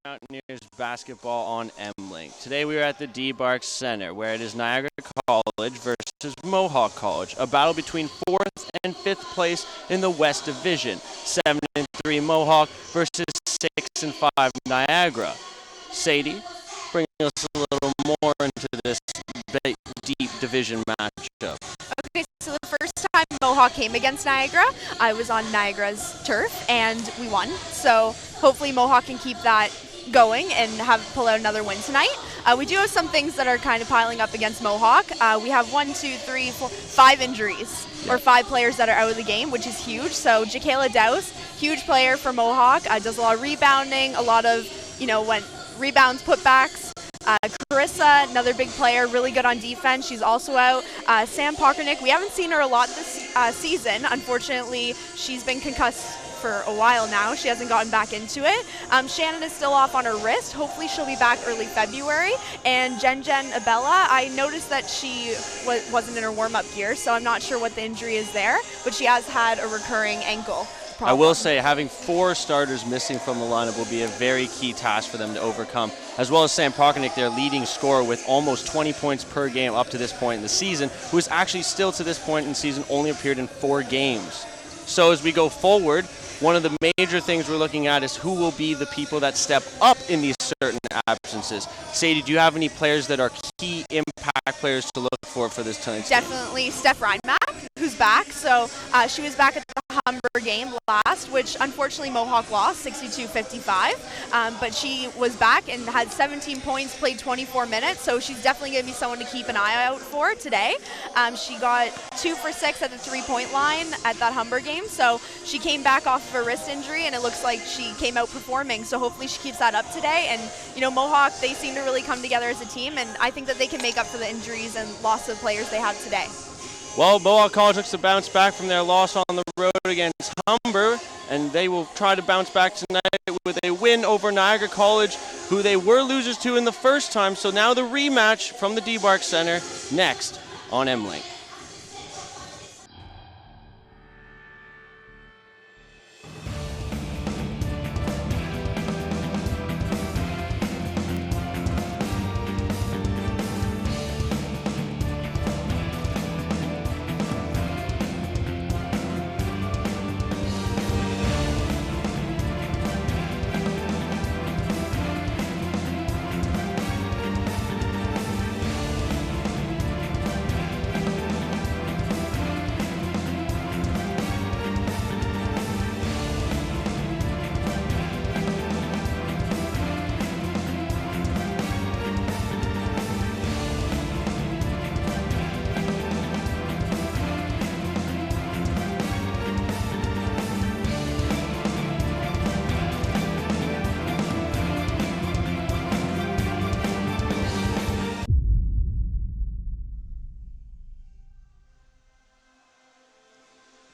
Mountaineers basketball on M-Link. Today we are at the D-Bark Center, where it is Niagara College versus Mohawk College, a battle between 4th and 5th place in the West Division. 7-3 Mohawk versus 6-5 Niagara. Sadie, bring us a little more into this deep division matchup. Okay, so the first time Mohawk came against Niagara, I was on Niagara's turf, and we won. So hopefully Mohawk can keep that going and pull out another win tonight. We do have some things that are kind of piling up against Mohawk. We have 5 injuries, or 5 players that are out of the game, which is huge. So Jakayla Dowse, huge player for Mohawk, does a lot of rebounding, a lot of, when rebounds, putbacks. Carissa, another big player, really good on defense. She's also out. Sam Pockernick, we haven't seen her a lot this season. Unfortunately, she's been concussed for a while now. She hasn't gotten back into it. Shannon is still off on her wrist. Hopefully she'll be back early February. And Jen Abella, I noticed that she wasn't in her warm-up gear, so I'm not sure what the injury is there, but she has had a recurring ankle problem. I will say having 4 starters missing from the lineup will be a very key task for them to overcome, as well as Sam Pockernick, their leading scorer with almost 20 points per game up to this point in the season, who is actually still to this point in the season only appeared in 4 games. So as we go forward, one of the major things we're looking at is who will be the people that step up in these certain absences. Sadie, do you have any players that are key impact players to look for this tonight's game? Definitely Steph Reinmack, who's back. So she was back at the Humber game last, which unfortunately Mohawk lost 62-55. But she was back and had 17 points, played 24 minutes. So she's definitely going to be someone to keep an eye out for today. She got 2 for 6 at the 3-point line at that Humber game. So she came back off of a wrist injury, and it looks like she came out performing. So hopefully she keeps that up today. And Mohawk, they seem to really come together as a team, and I think that they can make up for the injuries and loss of players they have today. Well, Mohawk College looks to bounce back from their loss on the road against Humber, and they will try to bounce back tonight with a win over Niagara College, who they were losers to in the first time. So now the rematch from the D-Bark Center next on M-Link.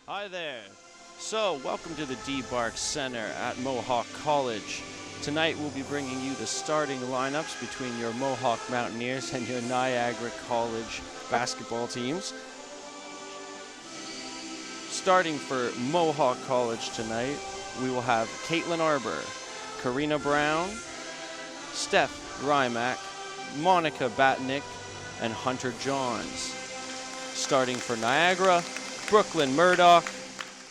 Hi there. So, welcome to the D-Bark Center at Mohawk College. Tonight we'll be bringing you the starting lineups between your Mohawk Mountaineers and your Niagara College basketball teams. Starting for Mohawk College tonight, we will have Caitlin Arbor, Karina Brown, Steph Rymack, Monica Batnick, and Hunter Johns. Starting for Niagara, Brooklyn Murdoch,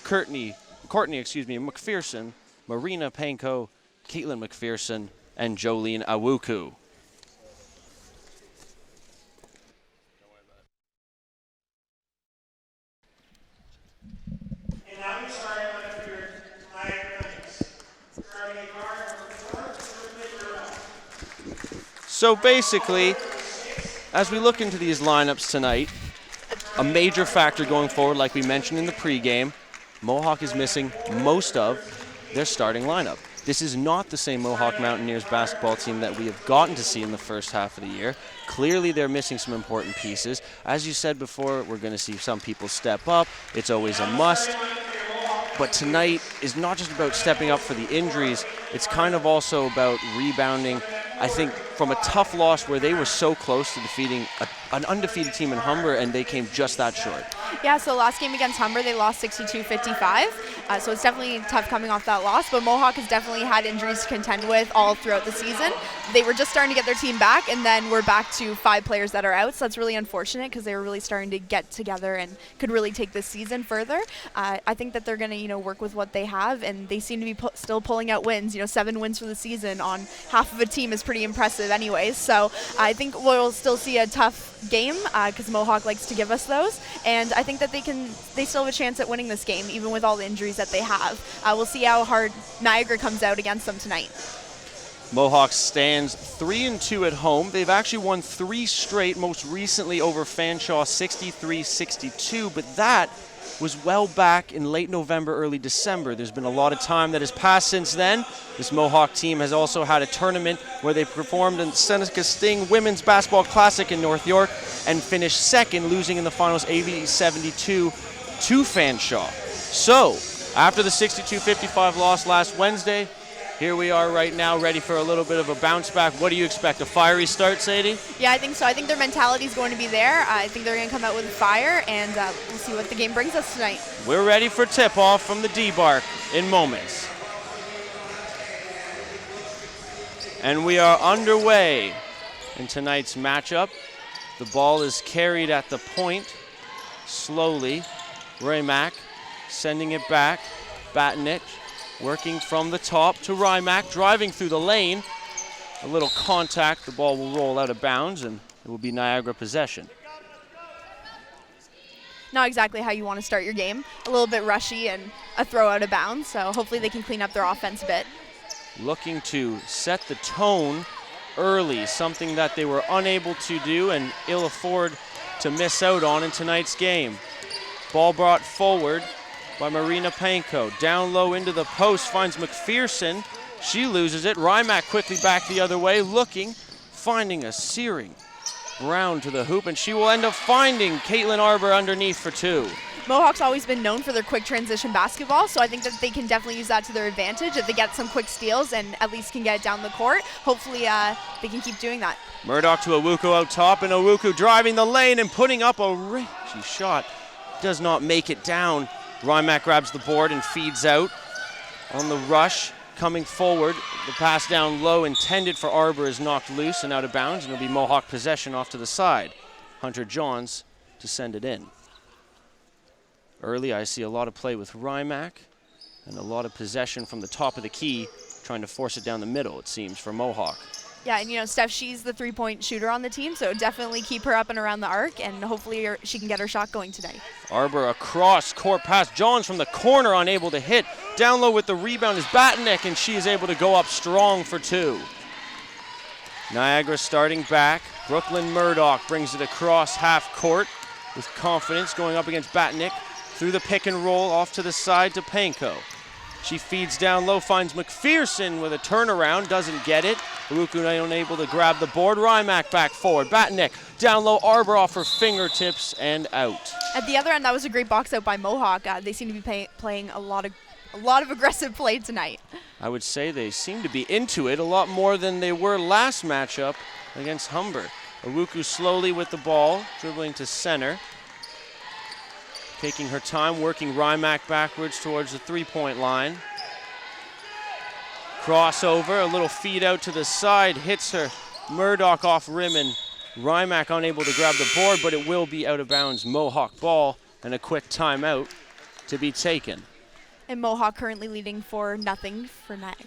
Courtney McPherson, Marina Panko, Caitlin McPherson, and Jolene Awuku. And now we start with your Niagara Knights. Starting a guard So basically, as we look into these lineups tonight, a major factor going forward, like we mentioned in the pregame, Mohawk is missing most of their starting lineup. This is not the same Mohawk Mountaineers basketball team that we have gotten to see in the first half of the year. Clearly, they're missing some important pieces. As you said before, we're going to see some people step up. It's always a must. But tonight is not just about stepping up for the injuries. It's kind of also about rebounding. I think from a tough loss where they were so close to defeating an undefeated team in Humber, and they came just that short. Yeah, so last game against Humber, they lost 62-55. So it's definitely tough coming off that loss, but Mohawk has definitely had injuries to contend with all throughout the season. They were just starting to get their team back, and then we're back to 5 players that are out, so that's really unfortunate because they were really starting to get together and could really take this season further. I think that they're going to, work with what they have, and they seem to be still pulling out wins. 7 wins for the season on half of a team is pretty impressive anyways, so I think we'll still see a tough game because Mohawk likes to give us those, and I think that they still have a chance at winning this game, even with all the injuries that they have. We'll see how hard Niagara comes out against them tonight. Mohawk stands 3-2 at home. They've actually won 3 straight, most recently over Fanshawe 63-62, but that was well back in late November, early December. There's been a lot of time that has passed since then. This Mohawk team has also had a tournament where they performed in Seneca Sting Women's Basketball Classic in North York and finished second, losing in the finals 80-72 to Fanshawe. So, after the 62-55 loss last Wednesday, here we are right now, ready for a little bit of a bounce back. What do you expect, a fiery start, Sadie? Yeah, I think so. I think their mentality is going to be there. I think they're going to come out with fire, and we'll see what the game brings us tonight. We're ready for tip-off from the D-Bark in moments. And we are underway in tonight's matchup. The ball is carried at the point, slowly. Rymack sending it back. Batnich working from the top to Rymack, driving through the lane. A little contact, the ball will roll out of bounds, and it will be Niagara possession. Not exactly how you want to start your game. A little bit rushy and a throw out of bounds, so hopefully they can clean up their offense a bit. Looking to set the tone early, something that they were unable to do and ill afford to miss out on in tonight's game. Ball brought forward by Marina Panko. Down low into the post, finds McPherson. She loses it. Rymack quickly back the other way, looking, finding a searing Brown to the hoop, and she will end up finding Caitlin Arbor underneath for 2. Mohawk's always been known for their quick transition basketball, so I think that they can definitely use that to their advantage if they get some quick steals and at least can get it down the court. Hopefully they can keep doing that. Murdoch to Owuku out top, and Owuku driving the lane and putting up a racy shot. Does not make it down. Rymack grabs the board and feeds out. On the rush, coming forward, the pass down low intended for Arbor is knocked loose and out of bounds, and it'll be Mohawk possession off to the side. Hunter Johns to send it in. Early, I see a lot of play with Rymack and a lot of possession from the top of the key, trying to force it down the middle, it seems, for Mohawk. Yeah, and Steph, she's the three-point shooter on the team, so definitely keep her up and around the arc, and hopefully she can get her shot going today. Arbor across court pass. Johns from the corner unable to hit. Down low with the rebound is Batnick, and she is able to go up strong for 2. Niagara starting back. Brooklyn Murdoch brings it across half court with confidence, going up against Batnick. Through the pick and roll off to the side to Panko. She feeds down low, finds McPherson with a turnaround, doesn't get it. Owuku unable to grab the board. Rymack back forward. Batnick down low, Arbor off her fingertips and out. At the other end, that was a great box out by Mohawk. They seem to be playing a lot of aggressive play tonight. I would say they seem to be into it a lot more than they were last matchup against Humber. Owuku slowly with the ball, dribbling to center. Taking her time, working Rymack backwards towards the three-point line. Crossover, a little feed out to the side, hits her. Murdoch off rim, and Rymack unable to grab the board, but it will be out of bounds. Mohawk ball, and a quick timeout to be taken. And Mohawk currently leading 4-0 for Niagara.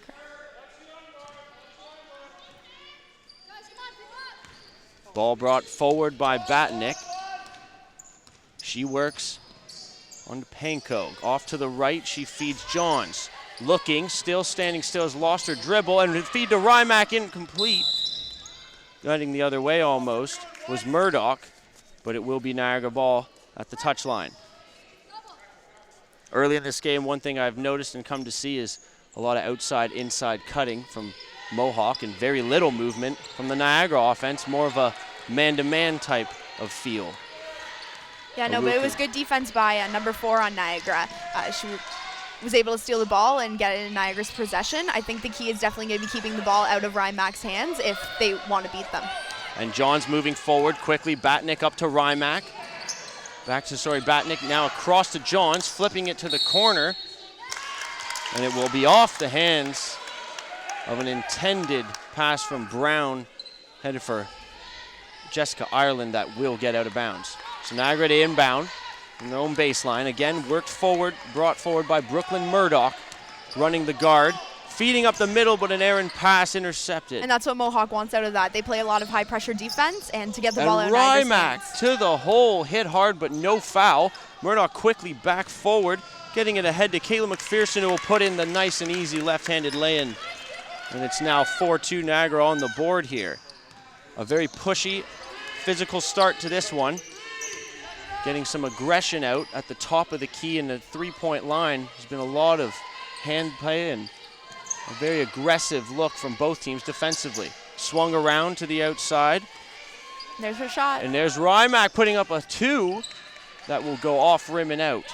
Ball brought forward by Batnick. She works on Panko. Off to the right, she feeds Johns. Looking, still standing still, has lost her dribble, and feed to Rymack, incomplete. Guiding the other way almost was Murdoch, but it will be Niagara ball at the touchline. Early in this game, one thing I've noticed and come to see is a lot of outside-inside cutting from Mohawk and very little movement from the Niagara offense, more of a man-to-man type of feel. Yeah, no, but it was good defense by number 4 on Niagara. She was able to steal the ball and get it in Niagara's possession. I think the key is definitely going to be keeping the ball out of Rymack's hands if they want to beat them. And Johns moving forward quickly. Batnick up to Rymack. Back to Batnick, now across to Johns, flipping it to the corner. And it will be off the hands of an intended pass from Brown, headed for Jessica Ireland, that will get out of bounds. So Niagara to inbound from their own baseline. Again, worked forward, brought forward by Brooklyn Murdoch, running the guard, feeding up the middle, but an errant pass intercepted. And that's what Mohawk wants out of that. They play a lot of high-pressure defense, and to get the and ball out of Niagara's Rymack hands. to the hole, hit hard, but no foul. Murdoch quickly back forward, getting it ahead to Kayla McPherson, who will put in the nice and easy left-handed lay-in. And it's now 4-2 Niagara on the board here. A very pushy, physical start to this one. Getting some aggression out at the top of the key in the three-point line. There's been a lot of hand play and a very aggressive look from both teams defensively. Swung around to the outside. There's her shot. And there's Rymack putting up a 2 that will go off rim and out.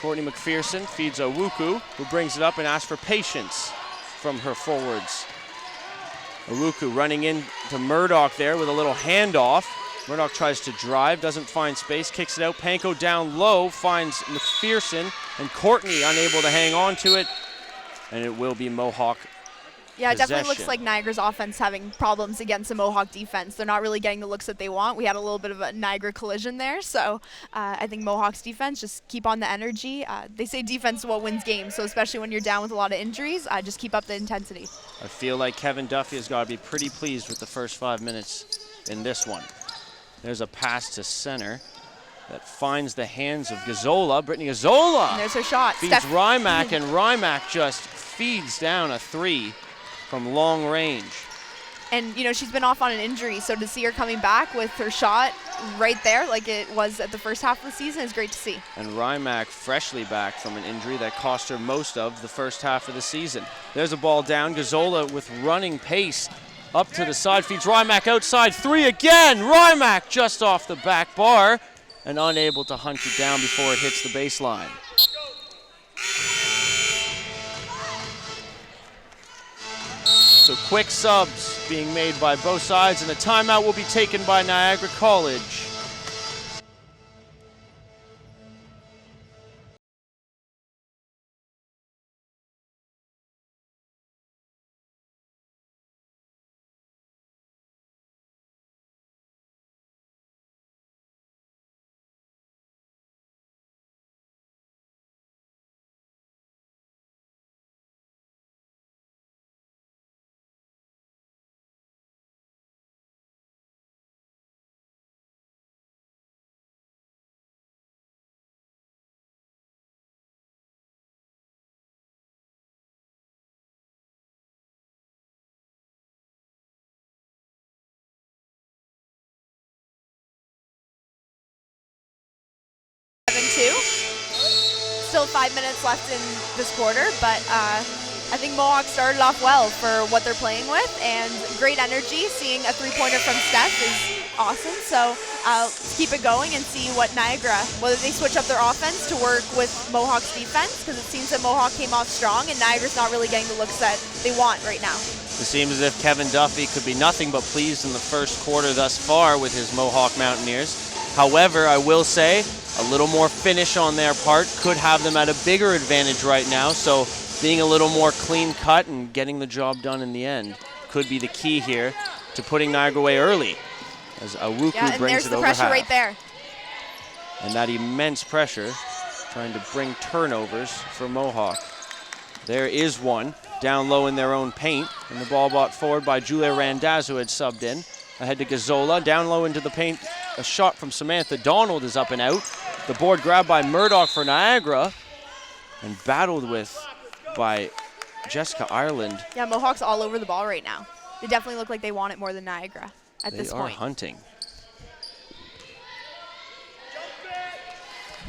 Courtney McPherson feeds Owuku, who brings it up and asks for patience from her forwards. Owuku running in to Murdoch there with a little handoff. Murdoch tries to drive, doesn't find space, kicks it out. Panko down low, finds McPherson, and Courtney unable to hang on to it. And it will be Mohawk Yeah, it definitely looks possession. like Niagara's offense having problems against the Mohawk defense. They're not really getting the looks that they want. We had a little bit of a Niagara collision there, so I think Mohawk's defense, just keep on the energy. They say defense is what wins games, so especially when you're down with a lot of injuries, just keep up the intensity. I feel like Kevin Duffy has got to be pretty pleased with the first 5 minutes in this one. There's a pass to center that finds the hands of Gazzola. Brittany Gazzola And there's her shot. feeds Rymack, and Rymack just feeds down a 3 from long range. And, you know, she's been off on an injury, so to see her coming back with her shot right there like it was at the first half of the season is great to see. And Rymack freshly back from an injury that cost her most of the first half of the season. There's a ball down. Gazzola with running pace up to the side, feeds Rymack outside. 3 again. Rymack just off the back bar and unable to hunt it down before it hits the baseline. So quick subs being made by both sides, and a timeout will be taken by Niagara College. Still 5 minutes left in this quarter, but I think Mohawk started off well for what they're playing with, and great energy. Seeing a three-pointer from Steph is awesome, so let's keep it going and see what Niagara, whether they switch up their offense to work with Mohawk's defense, because it seems that Mohawk came off strong and Niagara's not really getting the looks that they want right now. It seems as if Kevin Duffy could be nothing but pleased in the first quarter thus far with his Mohawk Mountaineers. However, I will say a little more finish on their part could have them at a bigger advantage right now. So being a little more clean cut and getting the job done in the end could be the key here to putting Niagara away early, as Owuku Yeah, and brings there's it the over pressure half. right there. And that immense pressure trying to bring turnovers for Mohawk. There is one down low in their own paint, and the ball brought forward by Julia Randazzo, who had subbed in. Ahead to Gazzola, down low into the paint. A shot from Samantha Donald is up and out. The board grabbed by Murdoch for Niagara and battled with by Jessica Ireland. Yeah, Mohawk's all over the ball right now. They definitely look like they want it more than Niagara at this They are point. hunting.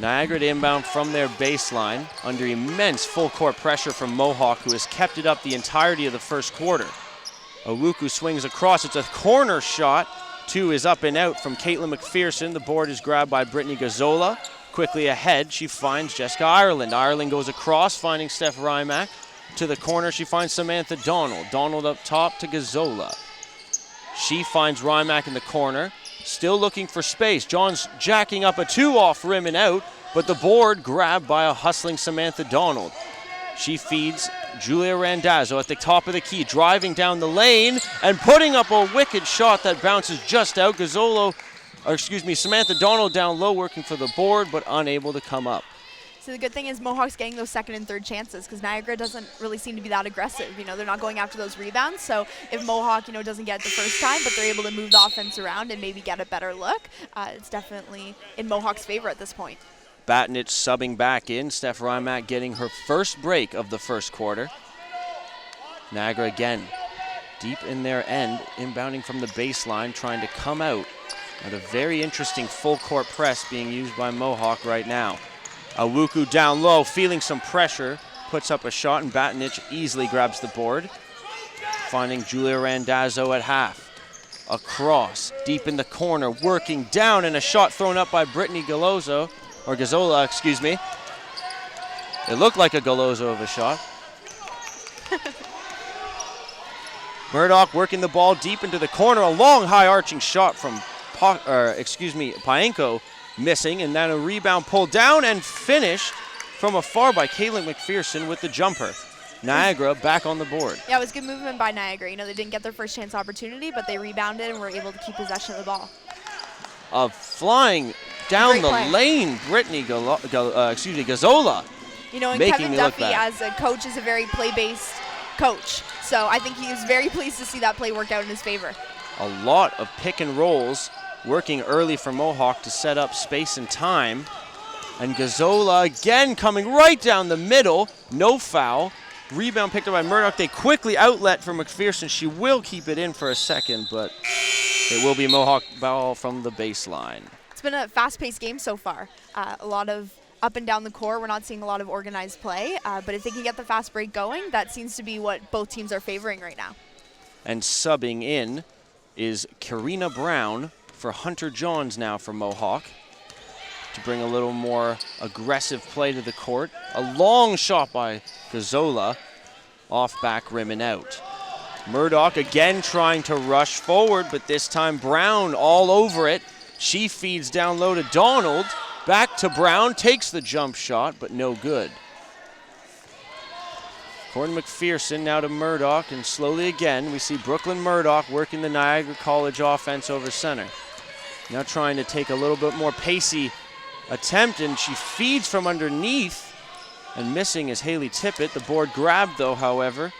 Niagara to inbound from their baseline under immense full court pressure from Mohawk, who has kept it up the entirety of the first quarter. Owuku swings across. It's a corner shot. 2 is up and out from Caitlin McPherson. The board is grabbed by Brittany Gazzola. Quickly ahead, she finds Jessica Ireland. Ireland goes across, finding Steph Rymack. To the corner, she finds Samantha Donald. Donald up top to Gazzola. She finds Rymack in the corner. still looking for space. John's jacking up a 2 off rim and out, but the board grabbed by a hustling Samantha Donald. She feeds Julia Randazzo at the top of the key, driving down the lane and putting up a wicked shot that bounces just out. Samantha Donald down low working for the board, but unable to come up. So the good thing is Mohawk's getting those second and third chances because Niagara doesn't really seem to be that aggressive. They're not going after those rebounds. So if Mohawk, doesn't get it the first time, but they're able to move the offense around and maybe get a better look, it's definitely in Mohawk's favor at this point. Batnich subbing back in. Steph Rymack getting her first break of the first quarter. Niagara again deep in their end, inbounding from the baseline, trying to come out. And a very interesting full court press being used by Mohawk right now. Awuku down low, feeling some pressure, puts up a shot, and Batnich easily grabs the board, finding Julia Randazzo at half. Across, deep in the corner, working down, and a shot thrown up by Brittany Gazzola. It looked like a Gallozo of a shot. Murdoch working the ball deep into the corner, a long high arching shot from Paenko missing, and then a rebound pulled down and finished from afar by Caitlin McPherson with the jumper. Niagara back on the board. Yeah, it was good movement by Niagara. They didn't get their first chance opportunity, but they rebounded and were able to keep possession of the ball. Flying down the lane, Brittany Gazzola. And Kevin Duffy as a coach is a very play-based coach. So I think he was very pleased to see that play work out in his favor. A lot of pick and rolls working early for Mohawk to set up space and time. And Gazzola again coming right down the middle. No foul. Rebound picked up by Murdoch. They quickly outlet for McPherson. She will keep it in for a second, but it will be Mohawk ball from the baseline. It's been a fast-paced game so far. A lot of up and down the court. We're not seeing a lot of organized play, but if they can get the fast break going, that seems to be what both teams are favoring right now. And subbing in is Karina Brown for Hunter Johns now for Mohawk to bring a little more aggressive play to the court. A long shot by Gazzola, off back rim and out. Murdoch again trying to rush forward, but this time Brown all over it. She feeds down low to Donald. Back to Brown, takes the jump shot, but no good. Courtney McPherson now to Murdoch, and slowly again we see Brooklyn Murdoch working the Niagara College offense over center. Now trying to take a little bit more pacey attempt, and she feeds from underneath, and missing is Haley Tippett. The board grabbed though, however,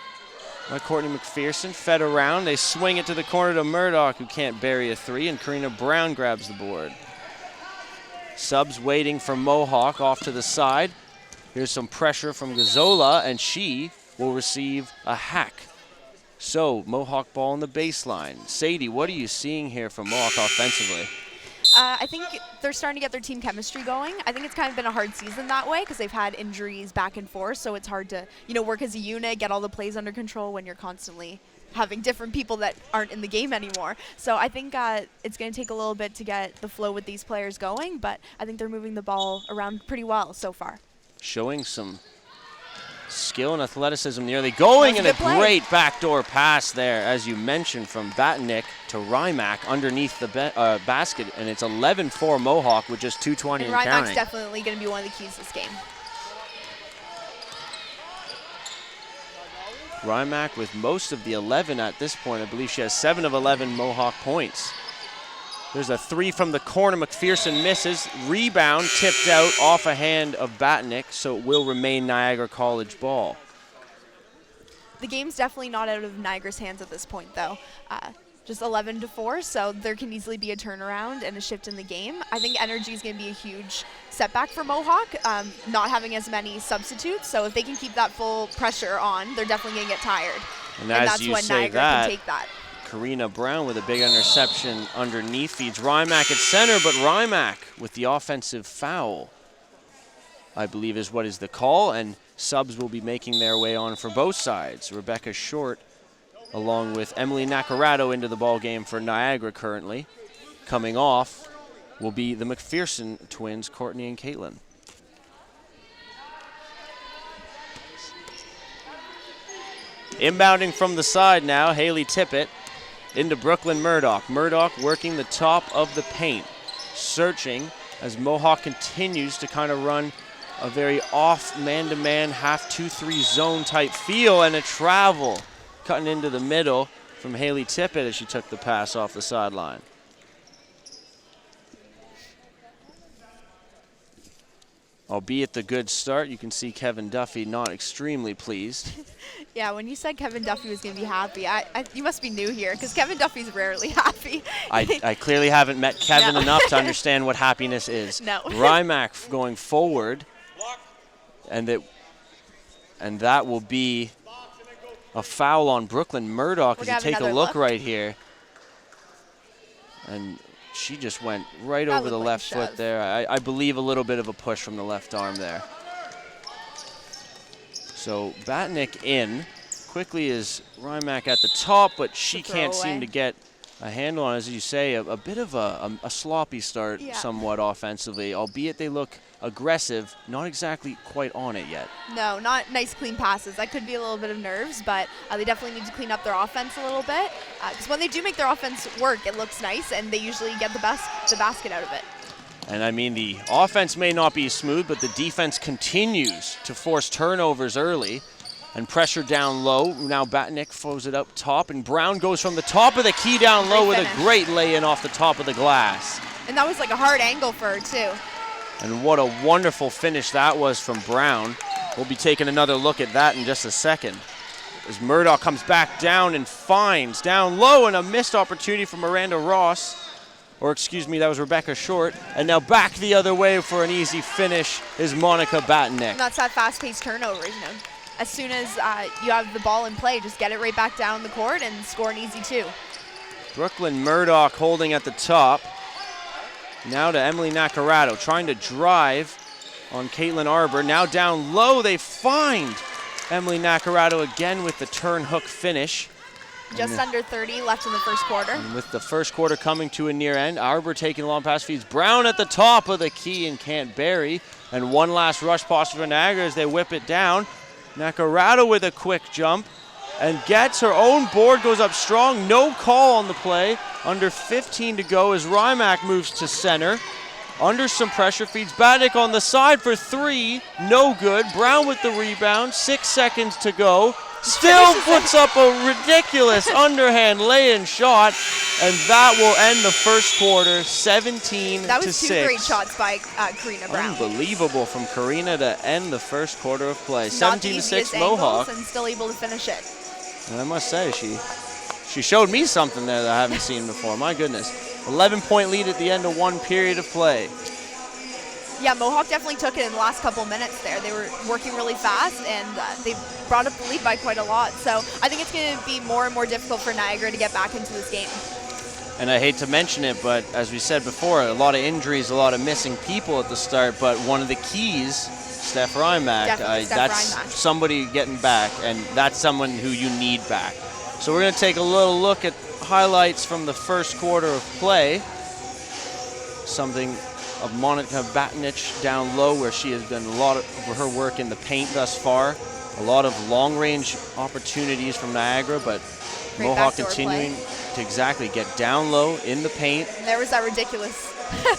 by Courtney McPherson. Fed around, they swing it to the corner to Murdoch, who can't bury a three, and Karina Brown grabs the board. Subs waiting for Mohawk off to the side. Here's some pressure from Gazzola, and she will receive a hack. So Mohawk ball on the baseline. Sadie, what are you seeing here from Mohawk offensively? I think they're starting to get their team chemistry going. I think it's kind of been a hard season that way because they've had injuries back and forth, so it's hard to work as a unit, get all the plays under control when you're constantly having different people that aren't in the game anymore. So I think it's going to take a little bit to get the flow with these players going, but I think they're moving the ball around pretty well so far. Showing some skill and athleticism nearly going, and a great backdoor pass there, as you mentioned, from Batnick to Rymack underneath the basket, and it's 11-4 Mohawk with just 2:20 and counting. Rymack's definitely going to be one of the keys this game. Rymack with most of the 11 at this point. I believe she has 7 of 11 Mohawk points. There's a three from the corner. McPherson misses. Rebound tipped out off a hand of Batnick, so it will remain Niagara College ball. The game's definitely not out of Niagara's hands at this point, though. Just 11-4, so there can easily be a turnaround and a shift in the game. I think energy is going to be a huge setback for Mohawk, not having as many substitutes. So if they can keep that full pressure on, they're definitely going to get tired. And that's when Niagara can take that. Karina Brown with a big interception underneath, feeds Rymack at center, but Rymack with the offensive foul, I believe is what is the call, and subs will be making their way on for both sides. Rebecca Short along with Emily Nacarado into the ball game for Niagara currently. Coming off will be the McPherson twins, Courtney and Caitlin. Inbounding from the side now, Haley Tippett. into Brooklyn Murdoch. Murdoch working the top of the paint, searching as Mohawk continues to kind of run a very off man-to-man half 2-3 zone type feel, and a travel cutting into the middle from Haley Tippett as she took the pass off the sideline. Albeit the good start, you can see Kevin Duffy not extremely pleased. Yeah, when you said Kevin Duffy was going to be happy, you must be new here, because Kevin Duffy's rarely happy. I clearly haven't met Kevin enough to understand what happiness is. No. Rymack going forward, and that will be a foul on Brooklyn Murdoch as you take a look right here. And she just went right over the left foot there. I believe a little bit of a push from the left arm there. So Batnick in. Quickly is Rymack at the top, but she can't seem to get a handle on, as you say, a bit of a sloppy start somewhat offensively, albeit they look aggressive, not exactly quite on it yet. No, not nice clean passes. That could be a little bit of nerves, but they definitely need to clean up their offense a little bit, because when they do make their offense work, it looks nice, and they usually get the basket out of it. And I mean, the offense may not be smooth, but the defense continues to force turnovers early and pressure down low. Now Batnick throws it up top, and Brown goes from the top of the key down low with a great lay-in off the top of the glass. And that was like a hard angle for her, too. And what a wonderful finish that was from Brown. We'll be taking another look at that in just a second. As Murdoch comes back down and finds down low, and a missed opportunity from Miranda Ross. Or excuse me, that was Rebecca Short. And now back the other way for an easy finish is Monica Batnick. And that's that fast-paced turnovers, you know. As soon as you have the ball in play, just get it right back down the court and score an easy two. Brooklyn Murdoch holding at the top. Now to Emily Nacarado, trying to drive on Caitlin Arbor. Now down low, they find Emily Nacarado again with the turn hook finish. Just under 30 left in the first quarter. And with the first quarter coming to a near end, Arbor taking long pass feeds. Brown at the top of the key and can't bury. And one last rush possible for Niagara as they whip it down. Nacarado with a quick jump and gets her own board, goes up strong. No call on the play. Under 15 to go as Rymack moves to center. Under some pressure, feeds Batnick on the side for three. No good. Brown with the rebound. 6 seconds to go. Still puts up a ridiculous underhand lay-in shot, and that will end the first quarter 17-6. That was two great shots by Karina Brown. Unbelievable from Karina to end the first quarter of play. 17-6 Mohawk. And still able to finish it. And I must say, she showed me something there that I haven't seen before. My goodness. 11-point lead at the end of one period of play. Yeah, Mohawk definitely took it in the last couple minutes there. They were working really fast, and they brought up the lead by quite a lot. So I think it's going to be more and more difficult for Niagara to get back into this game. And I hate to mention it, but as we said before, a lot of injuries, a lot of missing people at the start, but one of the keys, Steph Rymack, that's Rymack. Somebody getting back, and that's someone who you need back. So we're going to take a little look at highlights from the first quarter of play. Something of Monica Batnick down low, where she has done a lot of her work in the paint thus far. A lot of long-range opportunities from Niagara, but great Mohawk continuing to exactly get down low in the paint. And there was that ridiculous.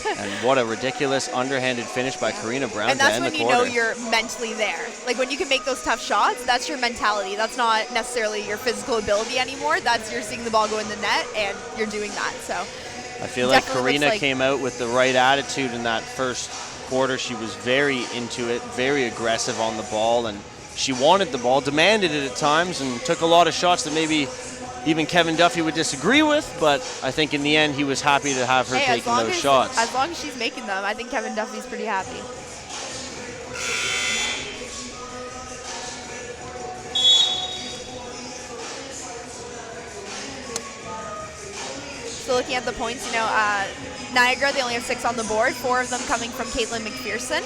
And what a ridiculous underhanded finish by Karina Brown and to end the quarter. And that's when you know you're mentally there. Like when you can make those tough shots, that's your mentality. That's not necessarily your physical ability anymore. That's you're seeing the ball go in the net, and you're doing that. So I feel like Karina came out with the right attitude in that first quarter. She was very into it, very aggressive on the ball, and she wanted the ball, demanded it at times, and took a lot of shots that maybe even Kevin Duffy would disagree with, but I think in the end he was happy to have her taking those shots. As long as she's making them, I think Kevin Duffy's pretty happy. So looking at the points, Niagara, they only have 6 on the board, 4 of them coming from Caitlin McPherson,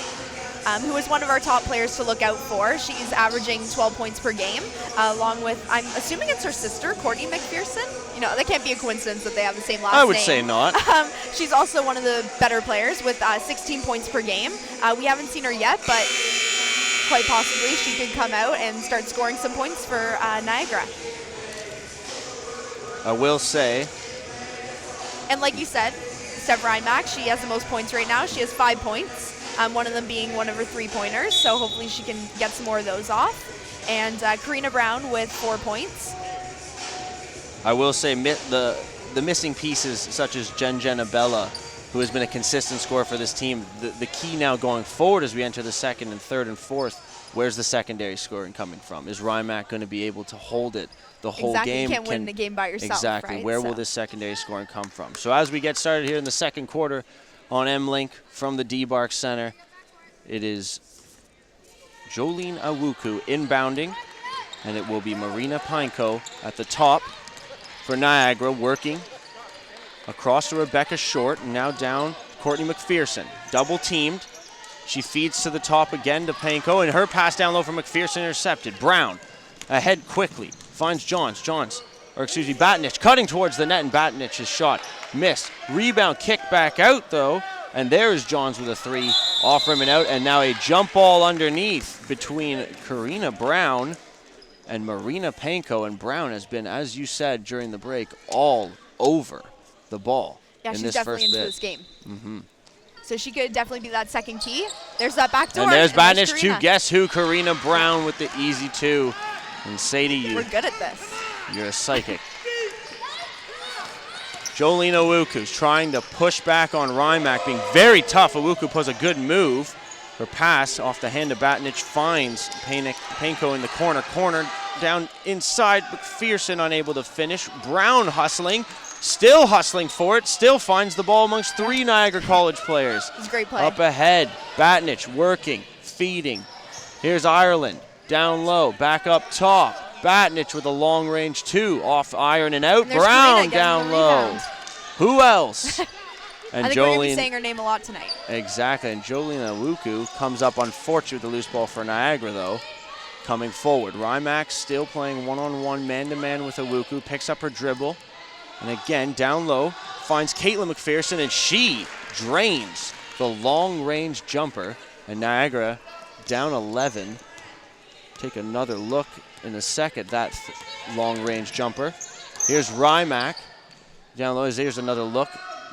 who is one of our top players to look out for. She's averaging 12 points per game, along with, I'm assuming it's her sister, Courtney McPherson. That can't be a coincidence that they have the same last name. I would say not. She's also one of the better players with 16 points per game. We haven't seen her yet, but quite possibly she could come out and start scoring some points for Niagara. I will say. And like you said, Steph Reinbach, she has the most points right now. She has 5 points, one of them being one of her 3-pointers. So hopefully she can get some more of those off. And Karina Brown with 4 points. I will say the missing pieces such as Jen Abella, who has been a consistent scorer for this team. The key now going forward as we enter the second and third and fourth, where's the secondary scoring coming from? Is Reinbach going to be able to hold it the whole game? You can't win the game by yourself. Exactly. Right? Where will this secondary scoring come from? So as we get started here in the second quarter on M-Link from the D-Bark Center, it is Jolene Awuku inbounding, and it will be Marina Pinko at the top for Niagara, working across to Rebecca Short, and now down Courtney McPherson. Double teamed. She feeds to the top again to Panko, and her pass down low from McPherson intercepted. Brown ahead quickly, finds Batinich cutting towards the net, and Batinich's shot missed. Rebound kick back out though, and there is Johns with a 3 off rim and out, and now a jump ball underneath between Karina Brown and Marina Panko, and Brown has been, as you said during the break, all over the ball. Yeah, in she's this definitely first into bit. this game. Mm-hmm. So she could definitely be that second key. There's that back door. And there's Batnish Karina. to guess who? Karina Brown with the easy 2. And say to you, we're good at this. You're a psychic. Jolene Awuku's trying to push back on Reinbach, being very tough. Awuku puts a good move. Her pass off the hand of Batnich finds Panko in the corner. Corner down inside, McPherson unable to finish. Brown hustling, still hustling for it, still finds the ball amongst 3 Niagara College players. It's a great play. Up ahead, Batnich working, feeding. Here's Ireland, down low, back up top. Batnich with a long range 2, off iron and out. And Brown down low. Who else? And I think we're going to be saying her name a lot tonight. Exactly, and Jolene Awuku comes up unfortunate with the loose ball for Niagara, though, coming forward. Reinbach still playing one-on-one, man-to-man with Awuku, picks up her dribble, and again, down low, finds Caitlin McPherson, and she drains the long-range jumper, and Niagara down 11. Take another look in a second, that long-range jumper. Here's Reinbach, down low, here's another look.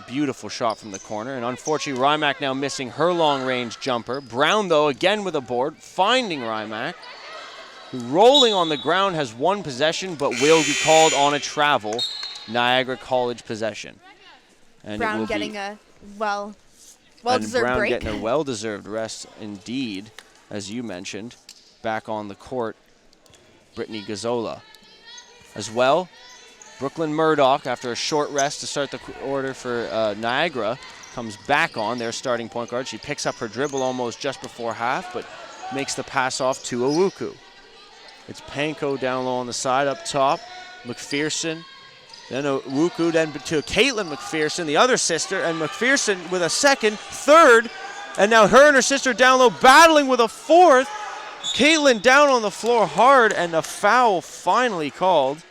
Beautiful shot from the corner, and unfortunately Reinbach now missing her long-range jumper. Brown, though, again with a board, finding Reinbach, who rolling on the ground has 1 possession, but will be called on a travel. Niagara College possession. And Brown getting a well-deserved Brown break. getting a well-deserved rest indeed, as you mentioned. Back on the court, Brittany Gazzola. As well, Brooklyn Murdoch, after a short rest to start the order for Niagara, comes back on, their starting point guard. She picks up her dribble almost just before half, but makes the pass off to Awuku. It's Panko down low on the side, up top. McPherson, then Awuku, then to Caitlin McPherson, the other sister, and McPherson with a second, third, and now her and her sister down low battling with a 4th. Caitlin down on the floor hard, and a foul finally called.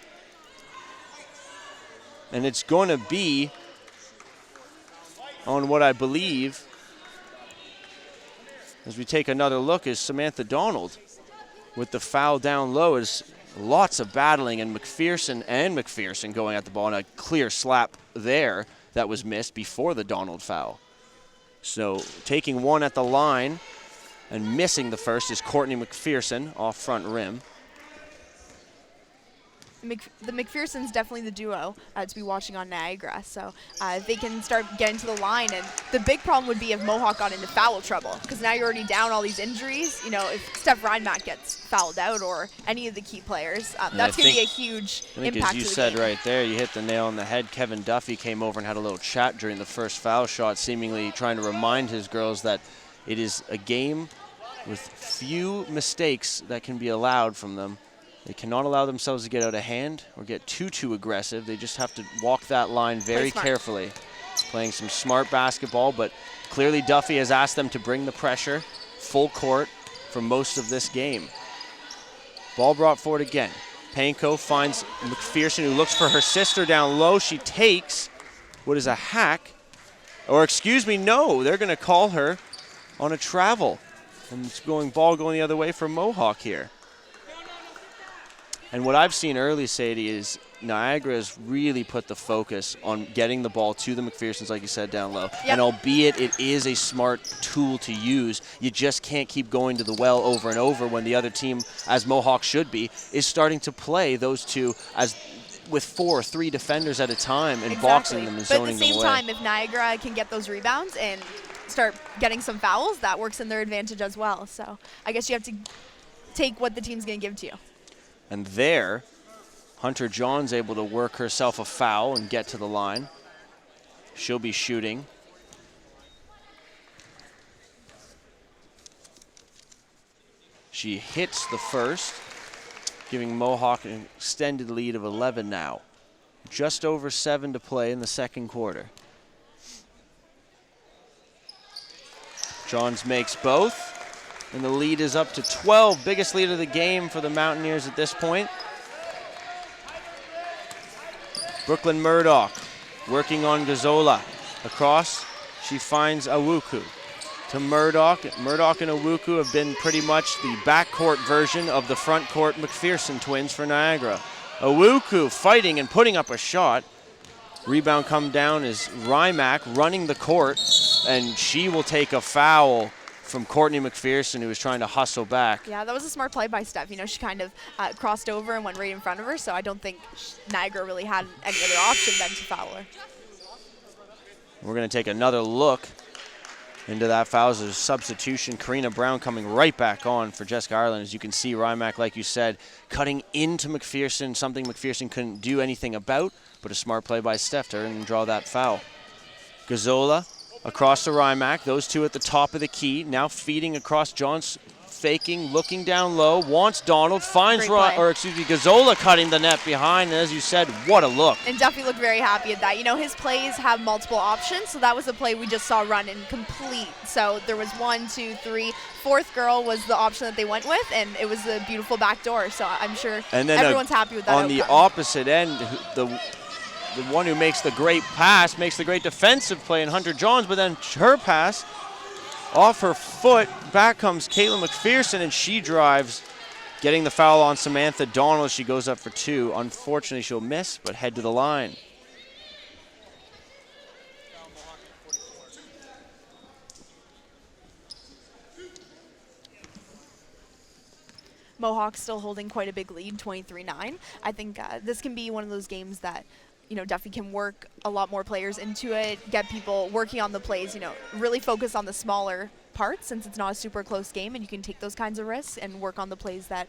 And it's going to be on what I believe, as we take another look, is Samantha Donald with the foul down low. Is lots of battling, and McPherson going at the ball, and a clear slap there that was missed before the Donald foul. So taking 1 at the line and missing the first is Courtney McPherson off front rim. The McPherson's definitely the duo to be watching on Niagara, so they can start getting to the line. And the big problem would be if Mohawk got into foul trouble, because now you're already down all these injuries. You know, if Steph Reinbach gets fouled out or any of the key players, that's going to be a huge impact. As you said right there, you hit the nail on the head. Kevin Duffy came over and had a little chat during the first foul shot, seemingly trying to remind his girls that it is a game with few mistakes that can be allowed from them. They cannot allow themselves to get out of hand or get too aggressive. They just have to walk that line very carefully. Playing some smart basketball, but clearly Duffy has asked them to bring the pressure full court for most of this game. Ball brought forward again. Panko finds McPherson, who looks for her sister down low. She takes what is a hack, or excuse me, no, they're going to call her on a travel. And it's ball going the other way for Mohawk here. And what I've seen early, Sadie, is Niagara has really put the focus on getting the ball to the McPhersons, like you said, down low. Yep. And albeit it is a smart tool to use, you just can't keep going to the well over and over when the other team, as Mohawk should be, is starting to play those two as with 4 or 3 defenders at a time and boxing them and zoning them away. But at the same time, if Niagara can get those rebounds and start getting some fouls, that works in their advantage as well. So I guess you have to take what the team's going to give to you. And there, Hunter John's able to work herself a foul and get to the line. She'll be shooting. She hits the first, giving Mohawk an extended lead of 11 now. Just over 7 to play in the second quarter. Johns makes both. And the lead is up to 12, biggest lead of the game for the Mountaineers at this point. Brooklyn Murdoch working on Gazzola. Across, she finds Awuku. To Murdoch. Murdoch and Awuku have been pretty much the backcourt version of the front court McPherson twins for Niagara. Awuku fighting and putting up a shot. Rebound come down is Rymack running the court, and she will take a foul from Courtney McPherson, who was trying to hustle back. Yeah, that was a smart play by Steph. You know, she kind of crossed over and went right in front of her, so I don't think Niagara really had any other option than to foul her. We're going to take another look into that foul. There's a substitution. Karina Brown coming right back on for Jessica Ireland. As you can see, Rymack, like you said, cutting into McPherson, something McPherson couldn't do anything about, but a smart play by Steph to and draw that foul. Gazzola across to Rymack, those two at the top of the key, now feeding across. Johns faking, looking down low, wants Donald, finds Gazzola cutting the net behind, and as you said, what a look. And Duffy looked very happy at that. You know, his plays have multiple options, so that was a play we just saw run and complete. So there was 1, 2, 3, fourth girl was the option that they went with, and it was a beautiful backdoor, so I'm sure everyone's happy with that on outcome. The opposite end, the one who makes the great pass, makes the great defensive play in Hunter Johns, but then her pass off her foot, back comes Caitlin McPherson, and she drives, getting the foul on Samantha Donald. She goes up for 2. Unfortunately, she'll miss, but head to the line. Mohawk still holding quite a big lead, 23-9. I think this can be one of those games that, you know, Duffy can work a lot more players into it, get people working on the plays, you know, really focus on the smaller parts since it's not a super close game, and you can take those kinds of risks and work on the plays that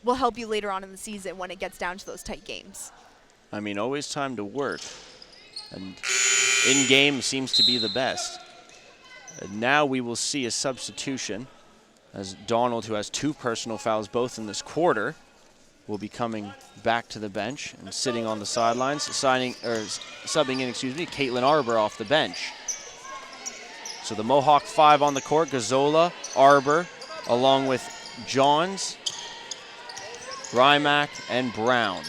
will help you later on in the season when it gets down to those tight games. I mean, always time to work, and in-game seems to be the best. And now we will see a substitution as Donald, who has 2 personal fouls both in this quarter, will be coming back to the bench and sitting on the sidelines, subbing in, Caitlin Arbor off the bench. So the Mohawk 5 on the court, Gazzola, Arbor, along with Johns, Rymack, and Brown.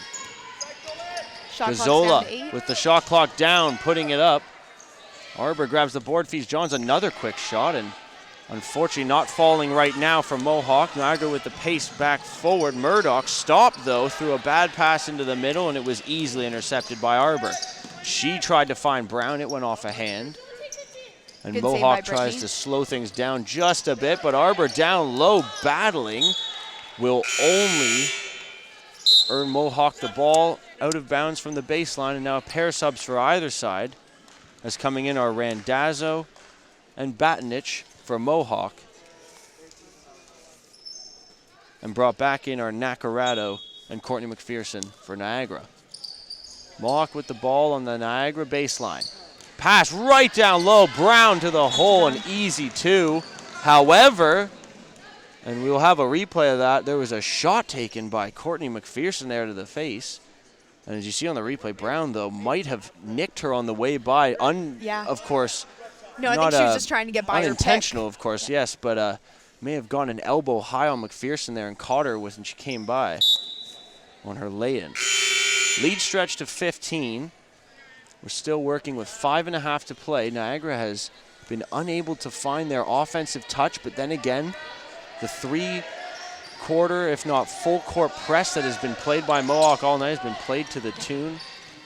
Gazzola with the shot clock down, putting it up. Arbor grabs the board, feeds Johns another quick shot, and unfortunately not falling right now for Mohawk. Niagara with the pace back forward. Murdoch stopped, though, threw a bad pass into the middle, and it was easily intercepted by Arbor. She tried to find Brown. It went off a hand. And Good Mohawk tries to slow things down just a bit, but Arbor down low battling will only earn Mohawk the ball out of bounds from the baseline, and now a pair of subs for either side. As coming in are Randazzo and Batinich for Mohawk. And brought back in are Nacarado and Courtney McPherson for Niagara. Mohawk with the ball on the Niagara baseline. Pass right down low, Brown to the hole, an easy 2. However, and we'll have a replay of that, there was a shot taken by Courtney McPherson there to the face. And as you see on the replay, Brown, though, might have nicked her on the way by. Of course, no, I think she was just trying to get by her pick. Unintentional, of course, yes, but may have gone an elbow high on McPherson there and caught her when she came by on her lay-in. Lead stretch to 15. We're still working with 5.5 to play. Niagara has been unable to find their offensive touch, but then again, the 3 quarter, if not full court press that has been played by Mohawk all night has been played to the tune.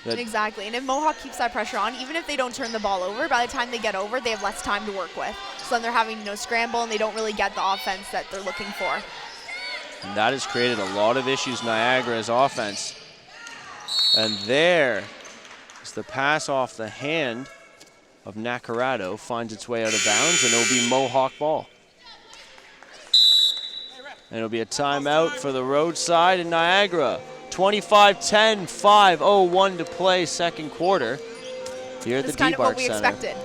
Exactly, and if Mohawk keeps that pressure on, even if they don't turn the ball over, by the time they get over, they have less time to work with. So then they're having to scramble, and they don't really get the offense that they're looking for. And that has created a lot of issues Niagara's offense. And there is the pass off the hand of Nacarado, finds its way out of bounds, and it'll be Mohawk ball. And it'll be a timeout for the roadside in Niagara. 25-10, 5:01 to play second quarter here at the D-Bark Center. That's kind of what we expected.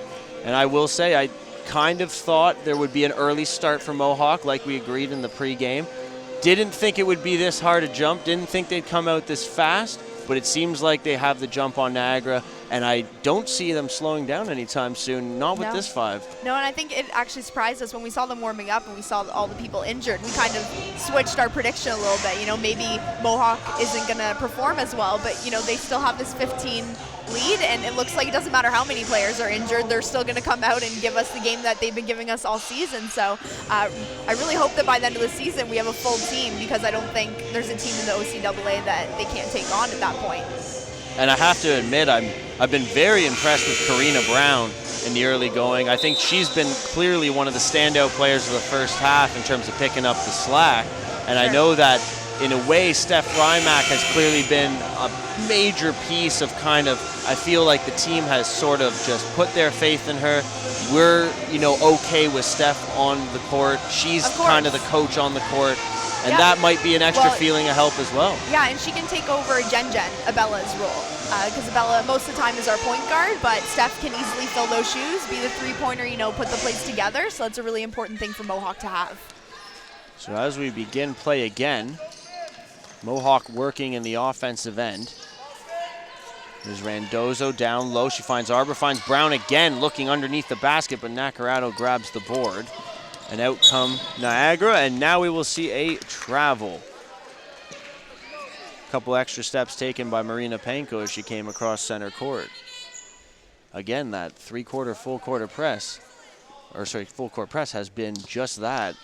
And I will say, I kind of thought there would be an early start for Mohawk, like we agreed in the pregame. Didn't think it would be this hard to jump, didn't think they'd come out this fast, but it seems like they have the jump on Niagara, and I don't see them slowing down anytime soon, not with this 5. No, and I think it actually surprised us when we saw them warming up and we saw all the people injured. We kind of switched our prediction a little bit. You know, maybe Mohawk isn't going to perform as well, but, you know, they still have this 15 lead, and it looks like it doesn't matter how many players are injured, they're still going to come out and give us the game that they've been giving us all season. So I really hope that by the end of the season we have a full team, because I don't think there's a team in the OCAA that they can't take on at that point. And I have to admit, I've been very impressed with Karina Brown in the early going. I think she's been clearly one of the standout players of the first half in terms of picking up the slack. And I know that in a way, Steph Rymack has clearly been a major piece of kind of, I feel like the team has sort of just put their faith in her. We're, you know, okay with Steph on the court. She's kind of the coach on the court. And that might be an extra feeling of help as well. Yeah, and she can take over Jen, Abella's role. Because Abella most of the time is our point guard, but Steph can easily fill those shoes, be the three-pointer, you know, put the plays together. So that's a really important thing for Mohawk to have. So as we begin play again, Mohawk working in the offensive end. There's Randozzo down low. She finds Arbor, finds Brown again, looking underneath the basket, but Nacarado grabs the board. And out come Niagara, and now we will see a travel. A couple extra steps taken by Marina Panko as she came across center court. Again, that full court press has been just that,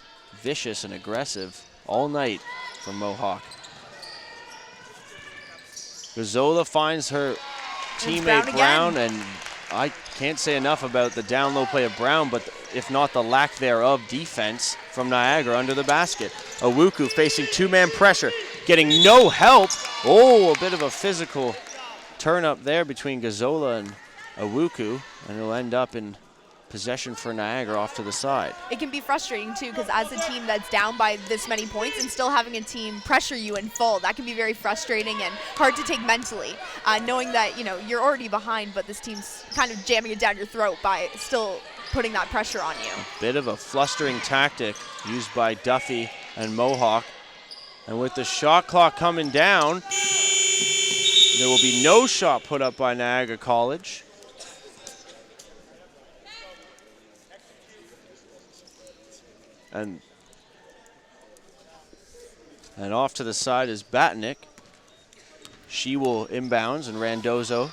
vicious and aggressive all night from Mohawk. Gazzola finds her teammate Brown, and I can't say enough about the down low play of Brown, but if not the lack thereof defense from Niagara under the basket. Awuku facing two-man pressure, getting no help. Oh, a bit of a physical turn up there between Gazzola and Awuku, and it'll end up in possession for Niagara off to the side. It can be frustrating too, because as a team that's down by this many points and still having a team pressure you in full, that can be very frustrating and hard to take mentally, knowing that, you know, you're already behind, but this team's kind of jamming it down your throat by still putting that pressure on you. Bit of a flustering tactic used by Duffy and Mohawk. And with the shot clock coming down, there will be no shot put up by Niagara College. And off to the side is Batnick. She will inbounds, and Randazzo,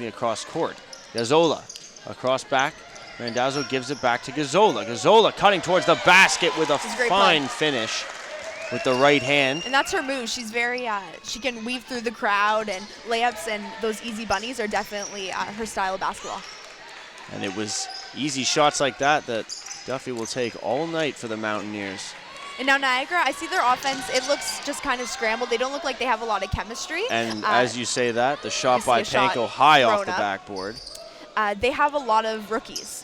across court. Gazzola across back. Randazzo gives it back to Gazzola. Gazzola cutting towards the basket with a fine finish with the right hand. And that's her move. She's very, she can weave through the crowd, and layups and those easy bunnies are definitely her style of basketball. And it was easy shots like that Duffy will take all night for the Mountaineers. And now Niagara, I see their offense, it looks just kind of scrambled. They don't look like they have a lot of chemistry. And as you say that, the shot by Panko high off the backboard. They have a lot of rookies.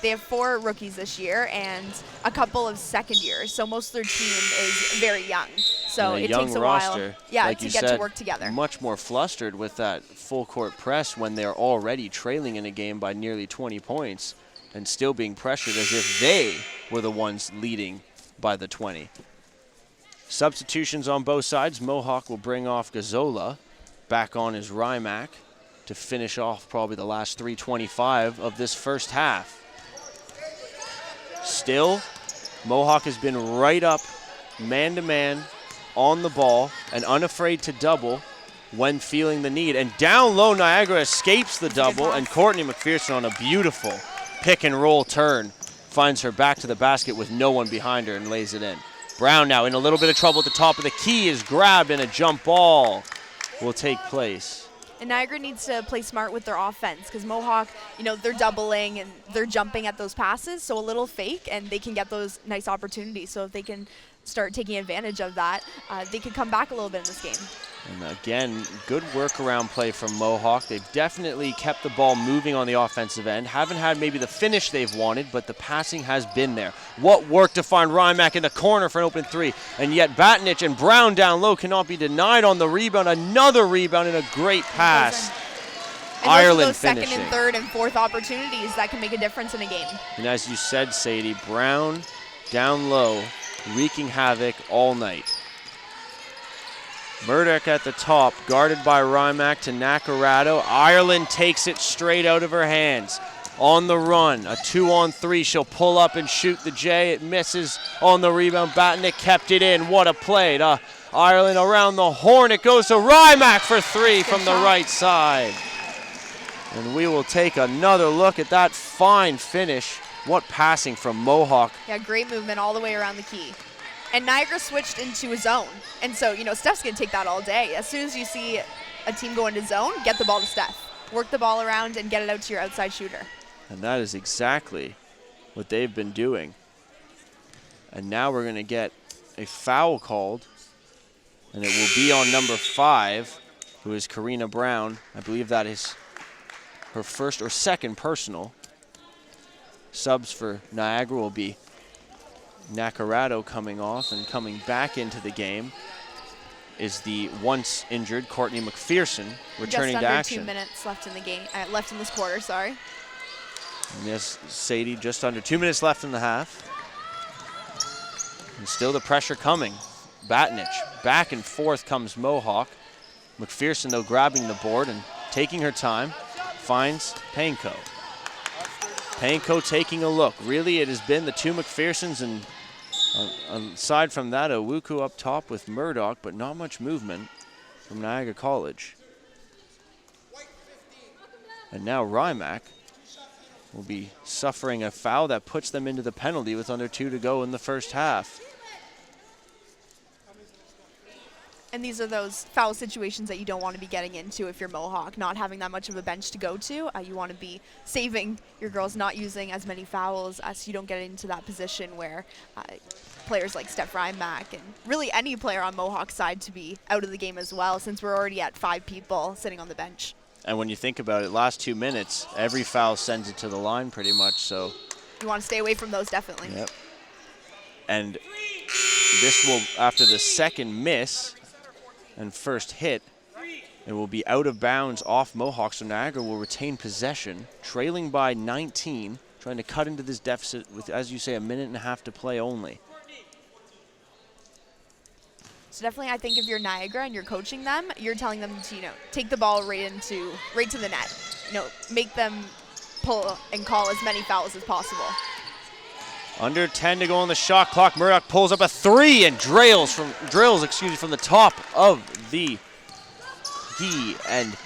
They have 4 rookies this year and a couple of second years. So most of their team is very young. So it takes a while to get to work together. Much more flustered with that full court press when they're already trailing in a game by nearly 20 points and still being pressured as if they were the ones leading by the 20. Substitutions on both sides. Mohawk will bring off Gazzola. Back on is Rymack to finish off probably the last 3:25 of this first half. Still, Mohawk has been right up man-to-man on the ball and unafraid to double when feeling the need. And down low, Niagara escapes the double, and Courtney McPherson on a beautiful pick-and-roll turn finds her back to the basket with no one behind her and lays it in. Brown now in a little bit of trouble at the top of the key, is grabbed, and a jump ball will take place. And Niagara needs to play smart with their offense because Mohawk, they're doubling and they're jumping at those passes, so a little fake, and they can get those nice opportunities. So if they can start taking advantage of that, they could come back a little bit in this game. And again, good workaround play from Mohawk. They've definitely kept the ball moving on the offensive end. Haven't had maybe the finish they've wanted, but the passing has been there. What work to find Rymack in the corner for an open three. And yet Batnich and Brown down low cannot be denied on the rebound. Another rebound and a great pass. And Ireland those finishing. Second and third and fourth opportunities that can make a difference in a game. And as you said, Sadie, Brown down low, wreaking havoc all night. Murdoch at the top, guarded by Rymack to Nacarado. Ireland takes it straight out of her hands. On the run, a 2-on-3. She'll pull up and shoot the J. It misses on the rebound. Batnick kept it in. What a play. Ireland around the horn. It goes to Rymack for three from the right side. And we will take another look at that fine finish. What passing from Mohawk. Yeah, great movement all the way around the key. And Niagara switched into a zone. And so, Steph's going to take that all day. As soon as you see a team go into zone, get the ball to Steph. Work the ball around and get it out to your outside shooter. And that is exactly what they've been doing. And now we're going to get a foul called. And it will be on number 5, who is Karina Brown. I believe that is her first or second personal. Subs for Niagara will be Nacarado coming off, and coming back into the game is the once injured Courtney McPherson returning to action. Just under 2 minutes left in the game, left in this quarter, sorry. And yes, Sadie, just under 2 minutes left in the half. And still the pressure coming. Batnich, back and forth comes Mohawk. McPherson, though, grabbing the board and taking her time, finds Panko. Panko taking a look. Really, it has been the two McPhersons, and aside from that, Owuku up top with Murdoch, but not much movement from Niagara College. And now Rymack will be suffering a foul that puts them into the penalty with under 2 to go in the first half. And these are those foul situations that you don't want to be getting into if you're Mohawk, not having that much of a bench to go to. You want to be saving your girls, not using as many fouls so you don't get into that position where players like Steph Rymack and really any player on Mohawk's side to be out of the game as well, since we're already at 5 people sitting on the bench. And when you think about it, last 2 minutes, every foul sends it to the line pretty much, so. You want to stay away from those, definitely. Yep. And this will, after the second miss and first hit, it will be out of bounds off Mohawk, so Niagara will retain possession, trailing by 19, trying to cut into this deficit with, as you say, 1.5 minutes to play only. So definitely, I think if you're Niagara and you're coaching them, you're telling them to, take the ball right to the net. Make them pull and call as many fouls as possible. Under 10 to go on the shot clock. Murdoch pulls up a 3 and drills from the top of the key and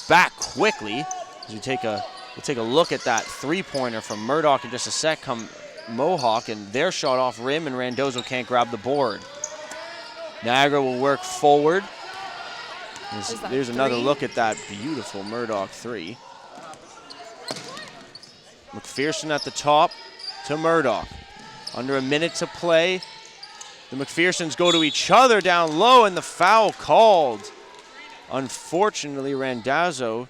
back quickly. As we'll take a look at that 3-pointer from Murdoch in just a sec. Come Mohawk, and their shot off rim, and Randozzo can't grab the board. Niagara will work forward. There's another look at that beautiful Murdoch 3. McPherson at the top to Murdoch. Under 1 minute to play. The McPhersons go to each other down low, and the foul called. Unfortunately, Randazzo,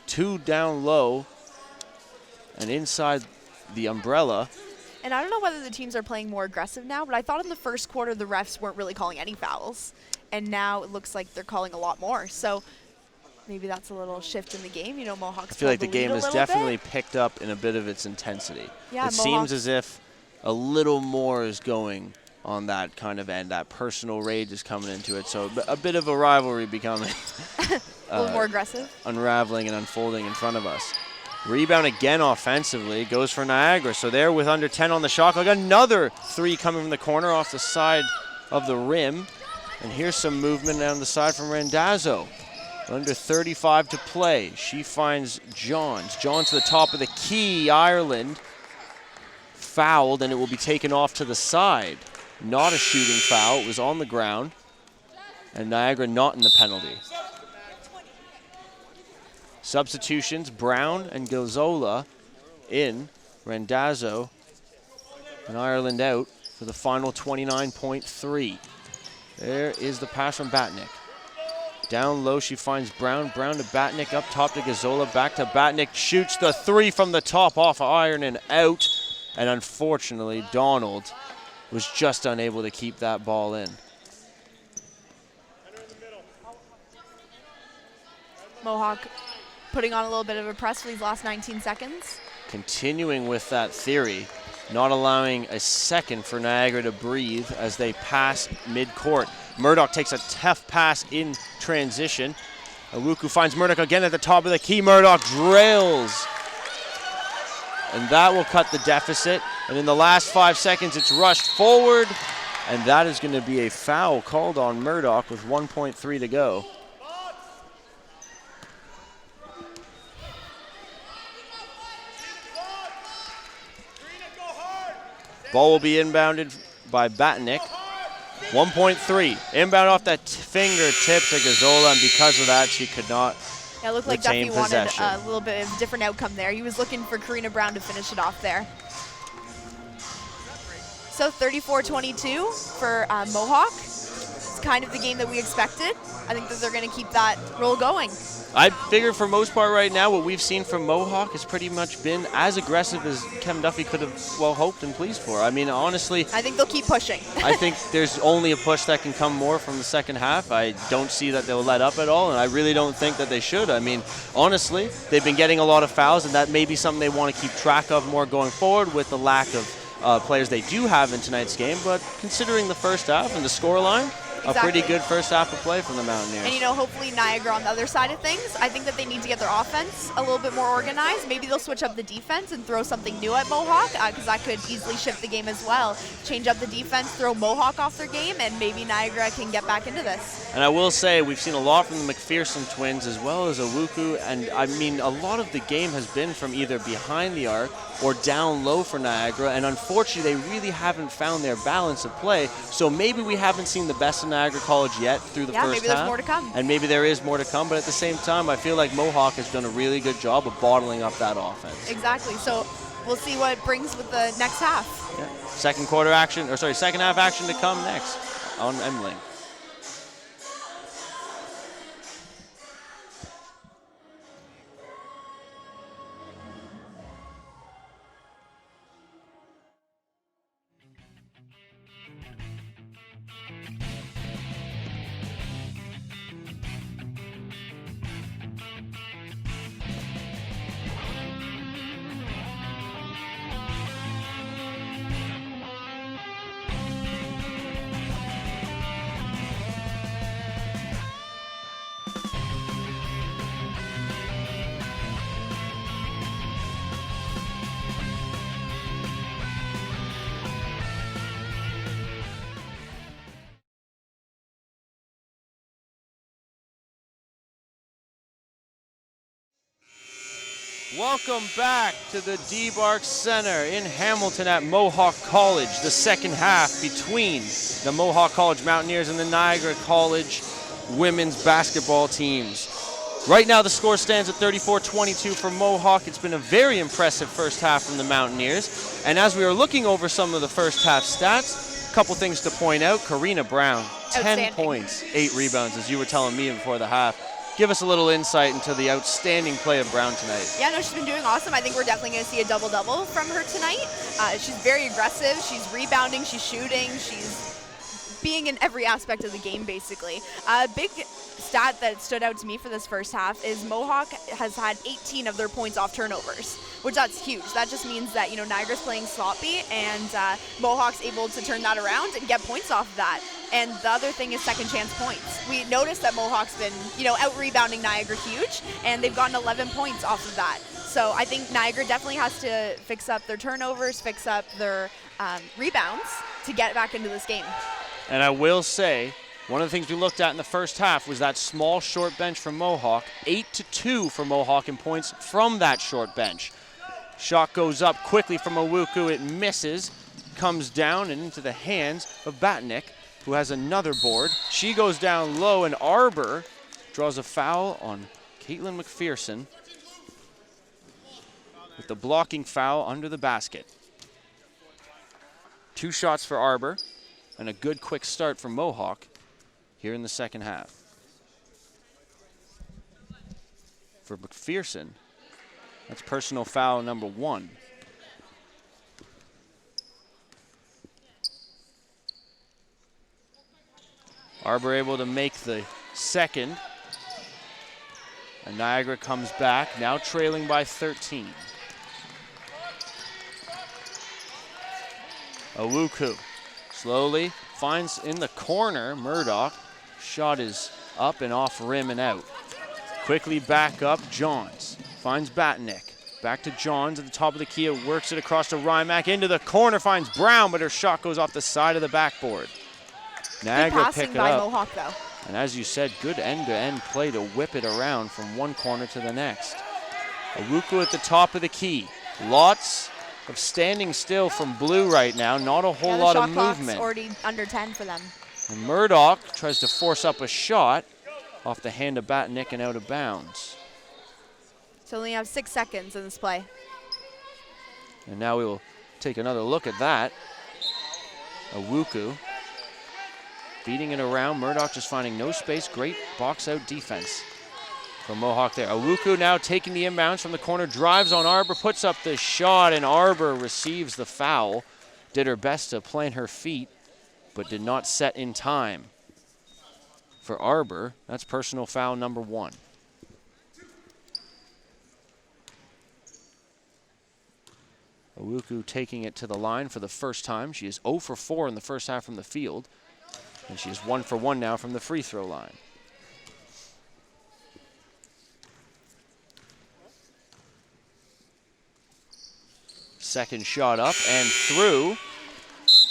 2 down low and inside the umbrella. And I don't know whether the teams are playing more aggressive now, but I thought in the first quarter the refs weren't really calling any fouls. And now it looks like they're calling a lot more. So maybe that's a little shift in the game. Mohawk's I feel like the game has definitely picked up in a bit of its intensity. Yeah, it seems as if a little more is going on that kind of end. That personal rage is coming into it. So a bit of a rivalry becoming a little more aggressive, unraveling and unfolding in front of us. Rebound again offensively, goes for Niagara. So there with under 10 on the shot clock, another 3 coming from the corner off the side of the rim. And here's some movement down the side from Randazzo. Under 35 to play. She finds Johns. Johns to the top of the key, Ireland. fouled, and it will be taken off to the side. Not a shooting foul. It was on the ground, and Niagara not in the penalty. Substitutions, Brown and Gilzola in, Randazzo and Ireland out for the final 29.3. There is the pass from Batnick. Down low, she finds Brown. Brown to Batnick, up top to Gilzola, back to Batnick, shoots the three from the top off of iron and out. And unfortunately, Donald was just unable to keep that ball in. Mohawk putting on a little bit of a press for these last 19 seconds. Continuing with that theory, not allowing a second for Niagara to breathe as they pass mid-court. Murdoch takes a tough pass in transition. Awuku finds Murdoch again at the top of the key. Murdoch drills. And that will cut the deficit. And in the last 5 seconds, it's rushed forward. And that is going to be a foul called on Murdoch with 1.3 to go. Ball will be inbounded by Batnick. 1.3. Inbound off that fingertip to Gilzola, and because of that, she could not Yeah, it looked like retain Duffy wanted possession. a little bit of a different outcome there. He was looking for Karina Brown to finish it off there. So 34-22 for Mohawk. It's kind of the game that we expected. I think that they're going to keep that roll going. I figure for most part right now, what we've seen from Mohawk has pretty much been as aggressive as Kevin Duffy could have, well, hoped and pleased for. I mean, honestly, I think they'll keep pushing. I think there's only a push that can come more from the second half. I don't see that they'll let up at all, and I really don't think that they should. I mean, honestly, they've been getting a lot of fouls, and that may be something they want to keep track of more going forward with the lack of players they do have in tonight's game. But considering the first half and the scoreline, a pretty good first half of play from the Mountaineers. And, you know, hopefully Niagara on the other side of things, I think that they need to get their offense a little bit more organized. Maybe they'll switch up the defense and throw something new at Mohawk, because that could easily shift the game as well. Change up the defense, throw Mohawk off their game, and maybe Niagara can get back into this. And I will say we've seen a lot from the McPherson twins as well as Awuku, and I mean a lot of the game has been from either behind the arc or down low for Niagara, and unfortunately they really haven't found their balance of play, so maybe we haven't seen the best of Niagara College yet through the first half. Maybe there's more to come. And maybe there is more to come, but at the same time I feel like Mohawk has done a really good job of bottling up that offense. Exactly, so we'll see what it brings with the next half. Yeah. Second half action to come next on Emling. Welcome back to the D-Bark Center in Hamilton at Mohawk College. The second half between the Mohawk College Mountaineers and the Niagara College women's basketball teams. Right now the score stands at 34-22 for Mohawk. It's been a very impressive first half from the Mountaineers. And as we are looking over some of the first half stats, a couple things to point out. Karina Brown, 10 points, 8 rebounds, as you were telling me before the half. Give us a little insight into the outstanding play of Brown tonight. Yeah, no, she's been doing awesome. I think we're definitely going to see a double-double from her tonight. She's very aggressive. She's rebounding. She's shooting. She's being in every aspect of the game, basically. A big stat that stood out to me for this first half is Mohawk has had 18 of their points off turnovers, which that's huge. That just means that, you know, Niagara's playing sloppy, and Mohawk's able to turn that around and get points off of that. And the other thing is second chance points. We noticed that Mohawk's been, you know, out-rebounding Niagara huge, and they've gotten 11 points off of that. So I think Niagara definitely has to fix up their turnovers, fix up their rebounds to get back into this game. And I will say, one of the things we looked at in the first half was that small short bench from Mohawk. 8-2 for Mohawk in points from that short bench. Shot goes up quickly from Owuku. It misses, comes down and into the hands of Batnick, who has another board. She goes down low, and Arbor draws a foul on Caitlin McPherson with the blocking foul under the basket. 2 shots for Arbor and a good quick start for Mohawk here in the second half. For McPherson, that's personal foul number 1. Arbor able to make the second. And Niagara comes back, now trailing by 13. Owuku slowly finds in the corner Murdoch. Shot is up and off rim and out. Quickly back up, Johns finds Batnick. Back to Johns at the top of the key. It works it across to Rymack into the corner, finds Brown, but her shot goes off the side of the backboard. Niagara pick it by up. Mohawk, though. And as you said, good end-to-end play to whip it around from one corner to the next. Owuku at the top of the key. Lots of standing still from blue right now. Not a whole lot of movement. Already under 10 for them. And Murdoch tries to force up a shot off the hand of Batnick and out of bounds. So only have 6 seconds in this play. And now we will take another look at that. Owuku beating it around. Murdoch just finding no space. Great box out defense from Mohawk there. Owuku now taking the inbounds from the corner, drives on Arbor, puts up the shot, and Arbor receives the foul. Did her best to plant her feet, but did not set in time. For Arbor, that's personal foul number 1. Owuku taking it to the line for the first time. She is 0 for 4 in the first half from the field. And she is 1 for 1 now from the free throw line. Second shot up and through.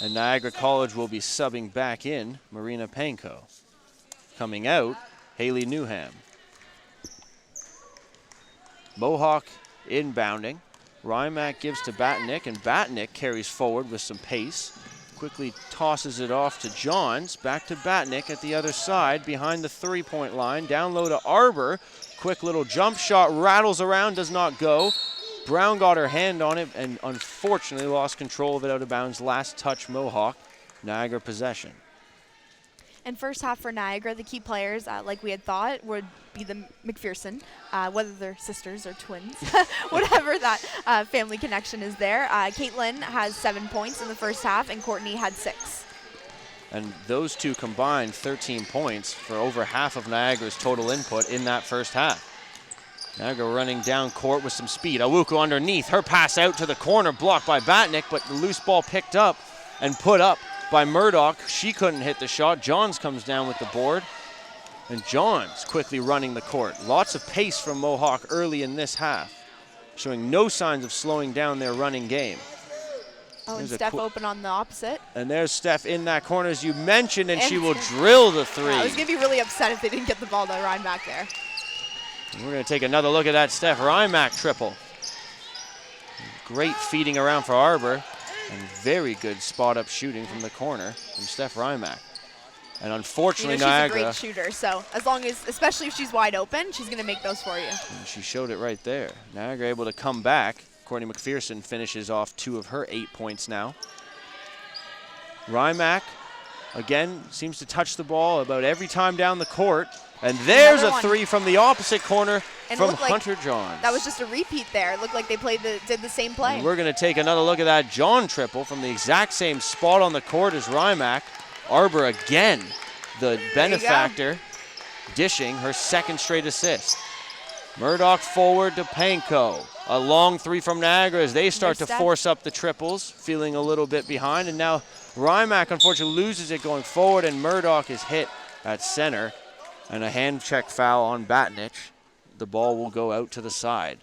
And Niagara College will be subbing back in Marina Panko. Coming out, Haley Newham. Mohawk inbounding. Rymack gives to Batnick, and Batnick carries forward with some pace. Quickly tosses it off to Johns. Back to Batnick at the other side behind the 3-point line. Down low to Arbor. Quick little jump shot, rattles around, does not go. Brown got her hand on it and unfortunately lost control of it out of bounds. Last touch Mohawk. Niagara possession. And first half for Niagara, the key players, like we had thought, would be the McPherson, whether they're sisters or twins, whatever that family connection is there. Caitlin has 7 points in the first half, and Courtney had 6. And those two combined 13 points for over half of Niagara's total input in that first half. Niagara running down court with some speed. Owuku underneath, her pass out to the corner, blocked by Batnick, but the loose ball picked up and put up by Murdoch. She couldn't hit the shot. Johns comes down with the board. And Johns quickly running the court. Lots of pace from Mohawk early in this half, showing no signs of slowing down their running game. Oh, and Steph open on the opposite. And there's Steph in that corner, as you mentioned, and she will drill the 3. I was going to be really upset if they didn't get the ball to Rymack there. And we're going to take another look at that Steph Rymack triple. Great feeding around for Arbor. And very good spot-up shooting from the corner from Steph Rymack. And unfortunately, Niagara, she's a great shooter, so as long as, especially if she's wide open, she's going to make those for you. And she showed it right there. Niagara able to come back. Courtney McPherson finishes off 2 of her 8 points now. Rymack, again, seems to touch the ball about every time down the court. And there's a 3 from the opposite corner from Hunter Johns. That was just a repeat there. It looked like they did the same play. And we're going to take another look at that John triple from the exact same spot on the court as Rymack. Arbor again, the benefactor, dishing her 2nd straight assist. Murdoch forward to Panko. A long 3 from Niagara as they start to force up the triples, feeling a little bit behind. And now Rymack unfortunately loses it going forward, and Murdoch is hit at center. And a hand check foul on Batnich. The ball will go out to the side.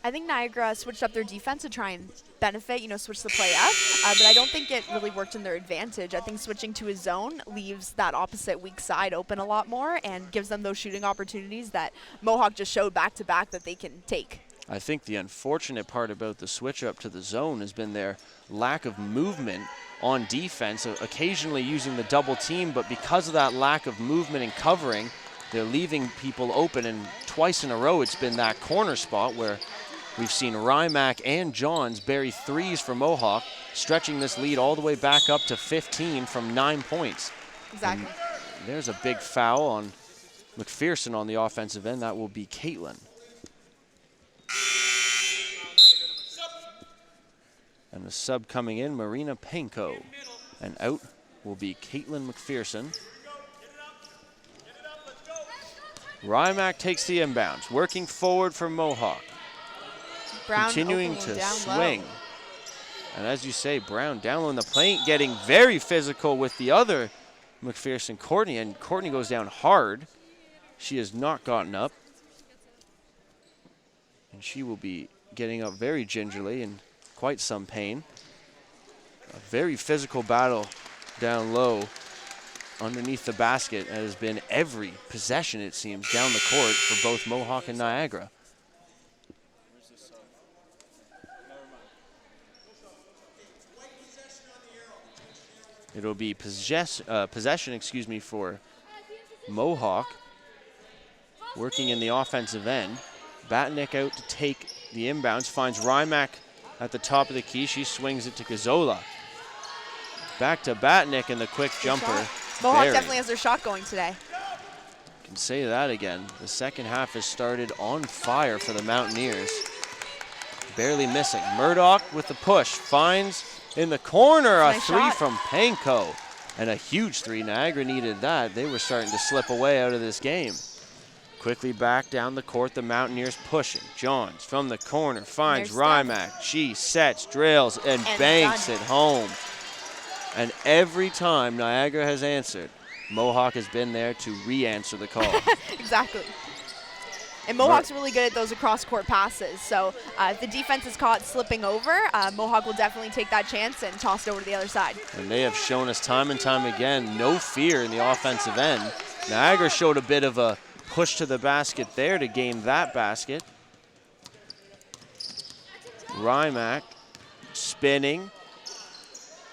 I think Niagara switched up their defense to try and benefit, switch the play up. But I don't think it really worked in their advantage. I think switching to a zone leaves that opposite weak side open a lot more and gives them those shooting opportunities that Mohawk just showed back-to-back that they can take. I think the unfortunate part about the switch up to the zone has been their lack of movement on defense, occasionally using the double team, but because of that lack of movement and covering, they're leaving people open, and twice in a row it's been that corner spot where we've seen Rymack and Johns bury threes for Mohawk, stretching this lead all the way back up to 15 from 9 points. Exactly. And there's a big foul on McPherson on the offensive end. That will be Caitlin. And the sub coming in, Marina Penko. And out will be Caitlin McPherson. Rymack takes the inbounds, working forward for Mohawk. Brown continuing to down swing. low. And as you say, Brown down low in the paint, getting very physical with the other McPherson, Courtney, and Courtney goes down hard. She has not gotten up. And she will be getting up very gingerly in quite some pain. A very physical battle down low underneath the basket. It has been every possession, it seems, down the court for both Mohawk and Niagara. It'll be possession, for Mohawk, working in the offensive end. Batnick out to take the inbounds, finds Rymack at the top of the key. She swings it to Gazzola. Back to Batnick and the quick jumper. Mohawk buried. definitely has their shot going today. Can say that again. The second half has started on fire for the Mountaineers. Barely missing. Murdoch with the push, finds in the corner a Nice three shot. from Penko. And a huge three. Niagara needed that. They were starting to slip away out of this game. Quickly back down the court, the Mountaineers pushing. Johns from the corner finds There's Rymack. She sets, drills, and banks done. it home. And every time Niagara has answered, Mohawk has been there to re-answer the call. Exactly. And Mohawk's really good at those across-court passes. So if the defense is caught slipping over, Mohawk will definitely take that chance and toss it over to the other side. And they have shown us time and time again, no fear in the offensive end. Niagara showed a bit of a push to the basket there to gain that basket. Rymack spinning,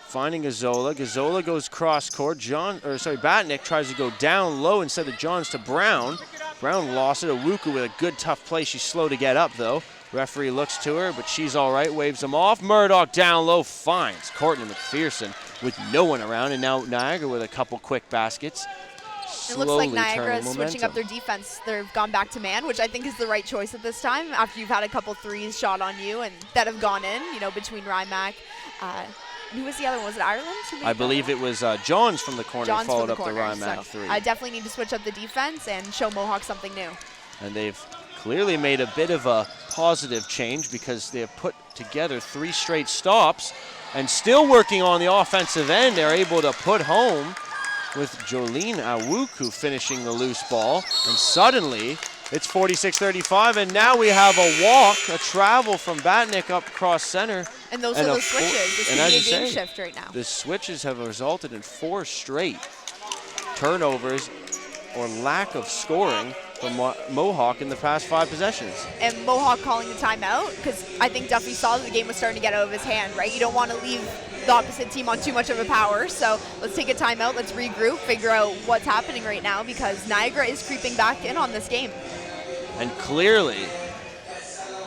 finding Gazzola. Gazzola goes cross court. Batnick tries to go down low instead of Johns to Brown. Brown lost it. Awuku with a good tough play. She's slow to get up though. Referee looks to her, but she's all right, waves him off. Murdoch down low finds Courtney McPherson with no one around, and now Niagara with a couple quick baskets. It looks like Slowly Niagara is turning switching up momentum. their defense. They've gone back to man, which I think is the right choice at this time after you've had a couple threes shot on you and that have gone in, between Rymack. Who was the other one? Was it Ireland? I believe it was Johns from the corner Johns followed from the up corner. the Rymack So three. I definitely need to switch up the defense and show Mohawk something new. And they've clearly made a bit of a positive change because they have put together 3 straight stops and still working on the offensive end. They're able to put home with Jolene Awuku finishing the loose ball. And suddenly it's 46-35, and now we have a walk, a travel from Batnick up across center. And those And are a those switches. This and could as be a you game say, shift right now. The switches have resulted in 4 straight turnovers or lack of scoring from Mohawk in the past 5 possessions. And Mohawk calling the timeout because I think Duffy saw that the game was starting to get out of his hand, right? You don't want to leave the opposite team on too much of a power. So let's take a timeout, let's regroup, figure out what's happening right now because Niagara is creeping back in on this game. And clearly,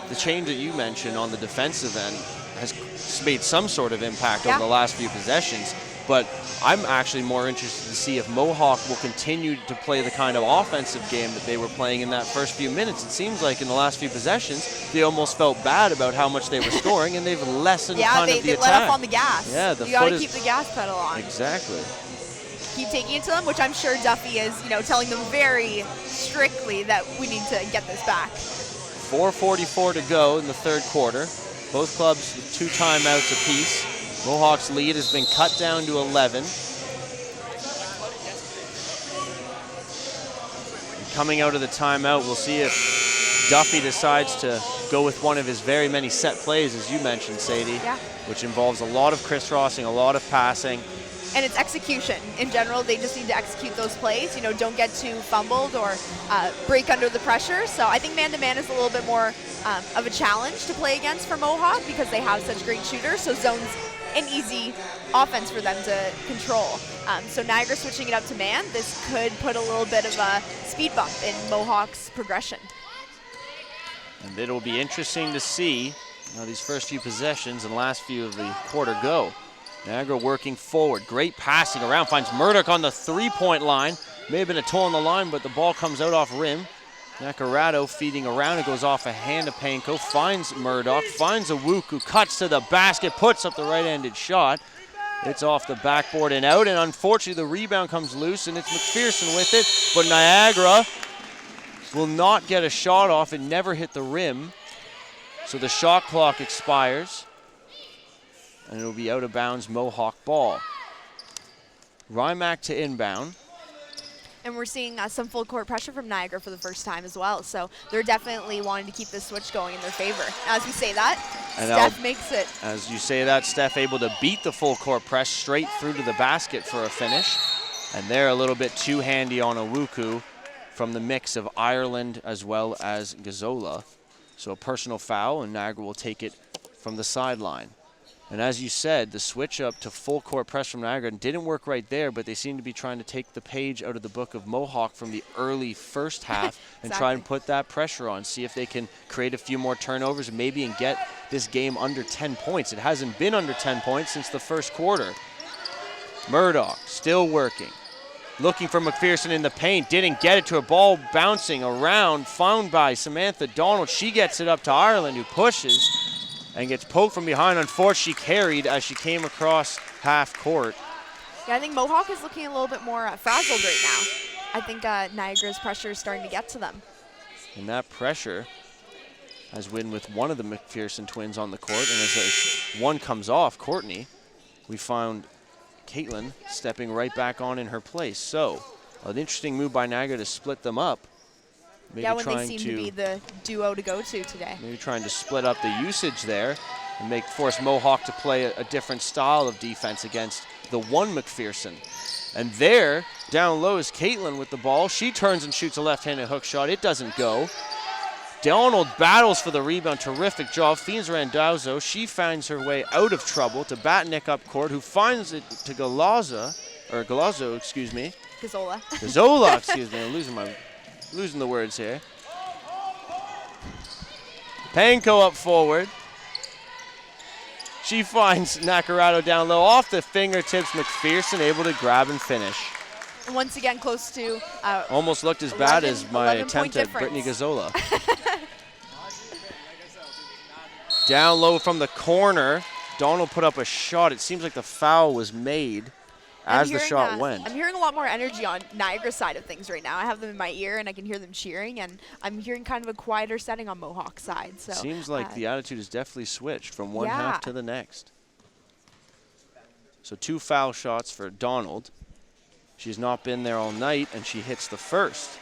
the change that you mentioned on the defensive end has made some sort of impact over the last few possessions. But I'm actually more interested to see if Mohawk will continue to play the kind of offensive game that they were playing in that first few minutes. It seems like in the last few possessions, they almost felt bad about how much they were scoring, and they've lessened kind of the they attack. let up on the gas. Yeah, the you got to foot keep is the gas pedal on. Exactly. Keep taking it to them, which I'm sure Duffy is, telling them very strictly that we need to get this back. 4:44 to go in the third quarter. Both clubs with 2 timeouts apiece. Mohawk's lead has been cut down to 11. And coming out of the timeout, we'll see if Duffy decides to go with one of his very many set plays, as you mentioned, Sadie, which involves a lot of crisscrossing, a lot of passing, and it's execution in general. They just need to execute those plays. You know, don't get too fumbled or break under the pressure. So I think man-to-man is a little bit more of a challenge to play against for Mohawk because they have such great shooters. So zone's an easy offense for them to control. So Niagara switching it up to man, this could put a little bit of a speed bump in Mohawk's progression. And it'll be interesting to see how these first few possessions and last few of the quarter go. Niagara working forward, great passing around, finds Murdoch on the three-point line. May have been a toe on the line, but the ball comes out off rim. Nakarado feeding around, it goes off a hand to Panko, finds Murdoch, finds Awuku, cuts to the basket, puts up the right-handed shot. It's off the backboard and out, and unfortunately the rebound comes loose, and it's McPherson with it, but Niagara will not get a shot off. It never hit the rim, so the shot clock expires, and it'll be out of bounds, Mohawk ball. Rymack to inbound. And we're seeing some full court pressure from Niagara for the first time as well. So they're definitely wanting to keep this switch going in their favor. As we say that, And Steph makes it. As you say that, Steph able to beat the full court press straight through to the basket for a finish. And they're a little bit too handy on Awuku from the mix of Ireland as well as Gazzola. So a personal foul, and Niagara will take it from the sideline. And as you said, the switch up to full court press from Niagara didn't work right there, but they seem to be trying to take the page out of the book of Mohawk from the early first half and try and put that pressure on, see if they can create a few more turnovers maybe and get this game under 10 points. It hasn't been under 10 points since the first quarter. Murdoch still working. Looking for McPherson in the paint, didn't get it to a ball bouncing around, found by Samantha Donald. She gets it up to Ireland, who pushes and gets poked from behind. Unfortunately, she carried as she came across half court. Yeah, I think Mohawk is looking a little bit more frazzled right now. I think Niagara's pressure is starting to get to them. And that pressure has been with one of the McPherson twins on the court. And as one comes off, Courtney, we found Caitlin stepping right back on in her place. So an interesting move by Niagara to split them up. Maybe yeah, when they seem to be the duo to go to today. Maybe trying to split up the usage there and force Mohawk to play a different style of defense against the one McPherson. And there, down low, is Caitlin with the ball. She turns and shoots a left-handed hook shot. It doesn't go. Donald battles for the rebound. Terrific job. Fiends Randazzo. She finds her way out of trouble to Batnick up court, who finds it to Galazzo, excuse me. Gazzola, excuse me. I'm losing the words here. Panko up forward. She finds Nakarado down low off the fingertips. McPherson able to grab and finish. Once again, close to almost looked as bad as my attempt at Brittany Gazzola. Down low from the corner. Donald put up a shot. It seems like the foul was made as the shot went. I'm hearing a lot more energy on Niagara's side of things right now. I have them in my ear, and I can hear them cheering, and I'm hearing kind of a quieter setting on Mohawk's side. So seems like the attitude has definitely switched from one half to the next. So 2 foul shots for Donald. She's not been there all night, and she hits the first.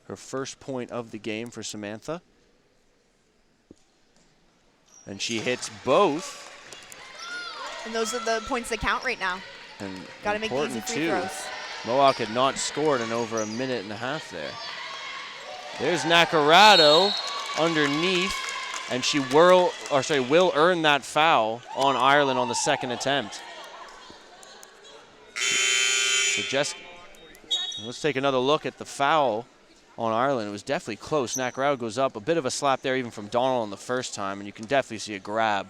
Her first point of the game for Samantha. And she hits both. And those are the points that count right now. And gotta make easy free throws. Mohawk had not scored in over a minute and a half there. There's Nakarado underneath, and she will earn that foul on Ireland on the second attempt. So let's take another look at the foul on Ireland. It was definitely close. Nakarado goes up, a bit of a slap there even from Donald on the first time, and you can definitely see a grab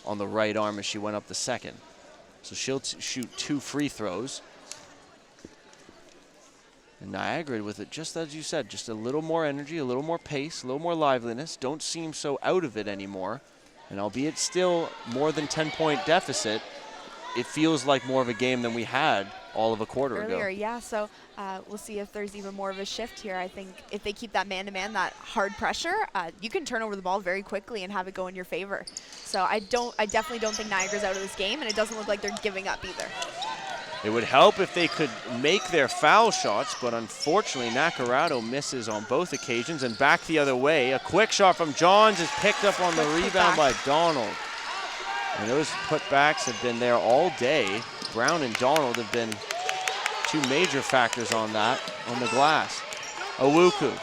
on the right arm as she went up the second. So she'll shoot 2 free throws. And Niagara with it, just as you said, just a little more energy, a little more pace, a little more liveliness. Don't seem so out of it anymore. And albeit still more than 10-point deficit, it feels like more of a game than we had all of a quarter ago. Yeah, so we'll see if there's even more of a shift here. I think if they keep that man-to-man, that hard pressure, you can turn over the ball very quickly and have it go in your favor. So I definitely don't think Niagara's out of this game, and it doesn't look like they're giving up either. It would help if they could make their foul shots, but unfortunately Nakarado misses on both occasions, and back the other way. A quick shot from Johns is picked up on the rebound by Donald. And those putbacks have been there all day. Brown and Donald have been two major factors on that, on the glass. Owuku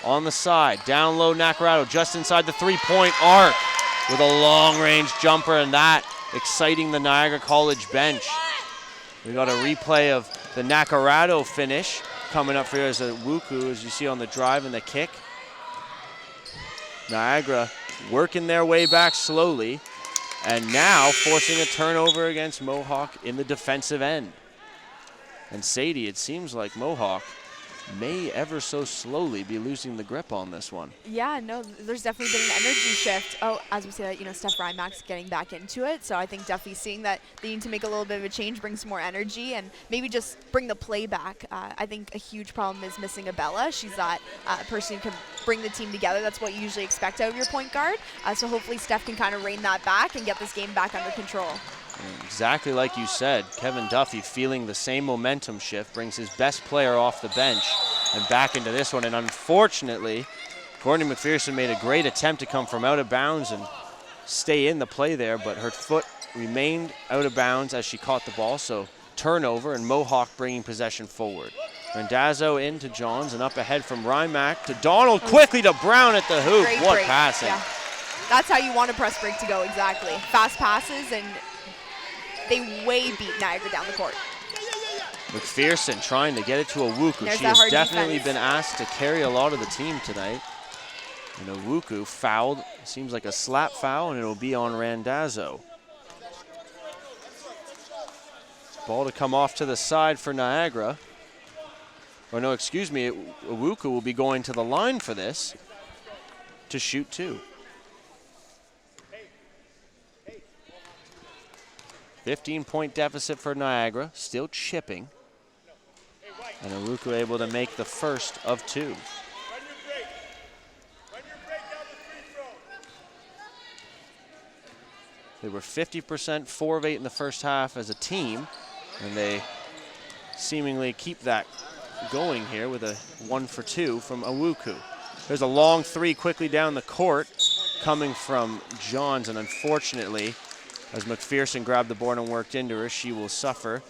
on the side, down low Nakarado, just inside the three-point arc with a long-range jumper, and that exciting the Niagara College bench. We got a replay of the Nakarado finish coming up for you as Owuku, as you see on the drive and the kick. Niagara working their way back slowly, and now forcing a turnover against Mohawk in the defensive end. And Sadie, it seems like Mohawk may ever so slowly be losing the grip on this one. Yeah, no, there's definitely been an energy shift. Oh, as we say that, you know, Steph Rymack's getting back into it. So I think definitely seeing that they need to make a little bit of a change, bring some more energy, and maybe just bring the play back. I think a huge problem is missing Abella. She's that person who can bring the team together. That's what you usually expect out of your point guard. So hopefully Steph can kind of rein that back and get this game back under control. Exactly like you said, Kevin Duffy feeling the same momentum shift, brings his best player off the bench and back into this one. And unfortunately, Courtney McPherson made a great attempt to come from out of bounds and stay in the play there, but her foot remained out of bounds as she caught the ball. So turnover, and Mohawk bringing possession forward. Randazzo into Johns and up ahead from Rymack to Donald, quickly to Brown at the hoop. Great What break. passing. Yeah. That's how you want a press break to go, exactly. Fast passes, and they way beat Niagara down the court. McPherson trying to get it to Owuku. There's She that has hard definitely defense. been asked to carry a lot of the team tonight. And Owuku fouled. Seems like a slap foul, and it'll be on Randazzo. Ball to come off to the side for Niagara. Or no, excuse me, Owuku will be going to the line for this to shoot two. 15-point deficit for Niagara, still chipping. And Owuku able to make the first of two. They were 50%, 4 of 8 in the first half as a team, and they seemingly keep that going here with a 1 for 2 from Owuku. There's a long three quickly down the court coming from Johns, and unfortunately, as McPherson grabbed the board and worked into her, she will suffer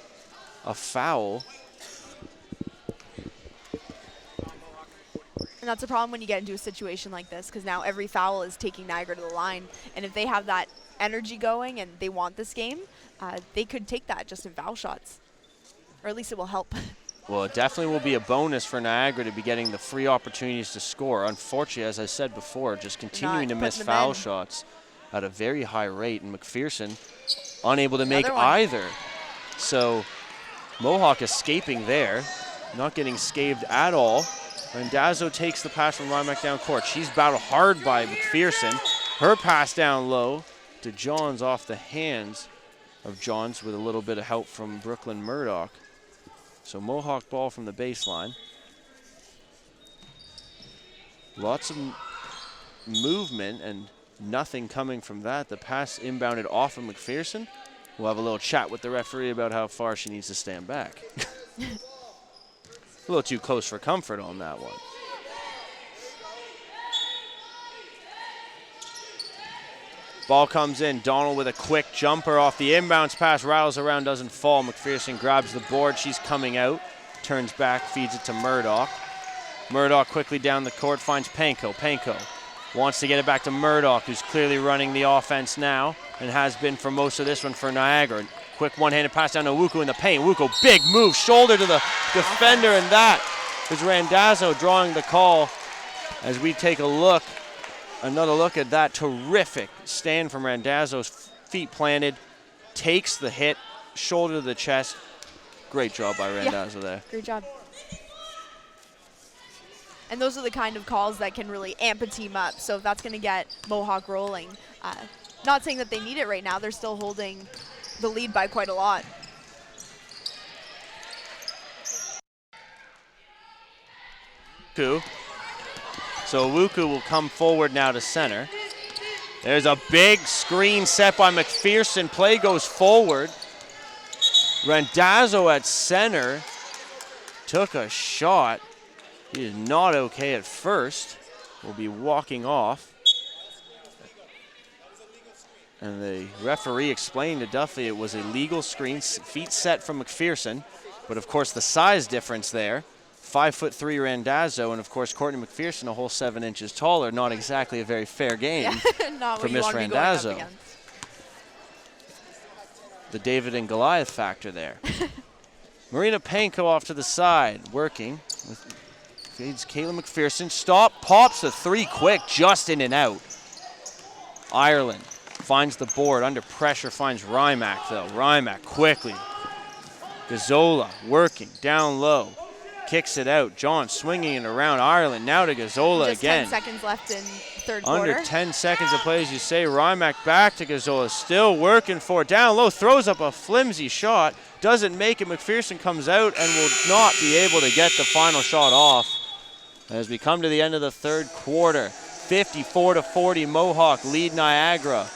a foul. And that's a problem when you get into a situation like this, because now every foul is taking Niagara to the line. And if they have that energy going and they want this game, they could take that just in foul shots. Or at least it will help. Well, it definitely will be a bonus for Niagara to be getting the free opportunities to score. Unfortunately, as I said before, just continuing to miss foul shots at a very high rate, and McPherson unable to make either. So Mohawk escaping there, not getting scathed at all. Randazzo takes the pass from Rymack down court. She's battled hard by McPherson. Her pass down low to Johns off the hands of Johns with a little bit of help from Brooklyn Murdoch. So Mohawk ball from the baseline. Lots of movement and nothing coming from that. The pass inbounded off of McPherson. We'll have a little chat with the referee about how far she needs to stand back. A little too close for comfort on that one. Ball comes in. Donald with a quick jumper off the inbounds pass. Rattles around, doesn't fall. McPherson grabs the board. She's coming out. Turns back, feeds it to Murdoch. Murdoch quickly down the court, finds Panko. Panko wants to get it back to Murdoch, who's clearly running the offense now and has been for most of this one for Niagara. Quick one-handed pass down to Owuku in the paint. Owuku, big move, shoulder to the defender, and that is Randazzo drawing the call as we take a look, another look at that terrific stand from Randazzo's feet planted, takes the hit, shoulder to the chest. Great job by Randazzo there. Great job. And those are the kind of calls that can really amp a team up. So if that's going to get Mohawk rolling, not saying that they need it right now, they're still holding the lead by quite a lot. So Owuku will come forward now to center. There's a big screen set by McPherson. Play goes forward. Randazzo at center took a shot. He is not okay at first. Will be walking off. And the referee explained to Duffy it was a legal screen, feet set from McPherson. But of course the size difference there. 5'3" Randazzo, and of course Courtney McPherson a whole 7 inches taller. Not exactly a very fair game for Miss Randazzo. The David and Goliath factor there. Marina Panko off to the side, working. Feeds Kayla McPherson. Stop, pops the 3 quick, just in and out. Ireland finds the board, under pressure, finds Rymack though. Rymack quickly. Gazzola working, down low. Kicks it out. John swinging it around. Ireland now to Gazzola again. 10 seconds left in third quarter. Under 10 seconds of play, as you say. Rymack back to Gazzola. Still working for it. Down low. Throws up a flimsy shot. Doesn't make it. McPherson comes out and will not be able to get the final shot off. As we come to the end of the third quarter. 54-40 Mohawk lead Niagara.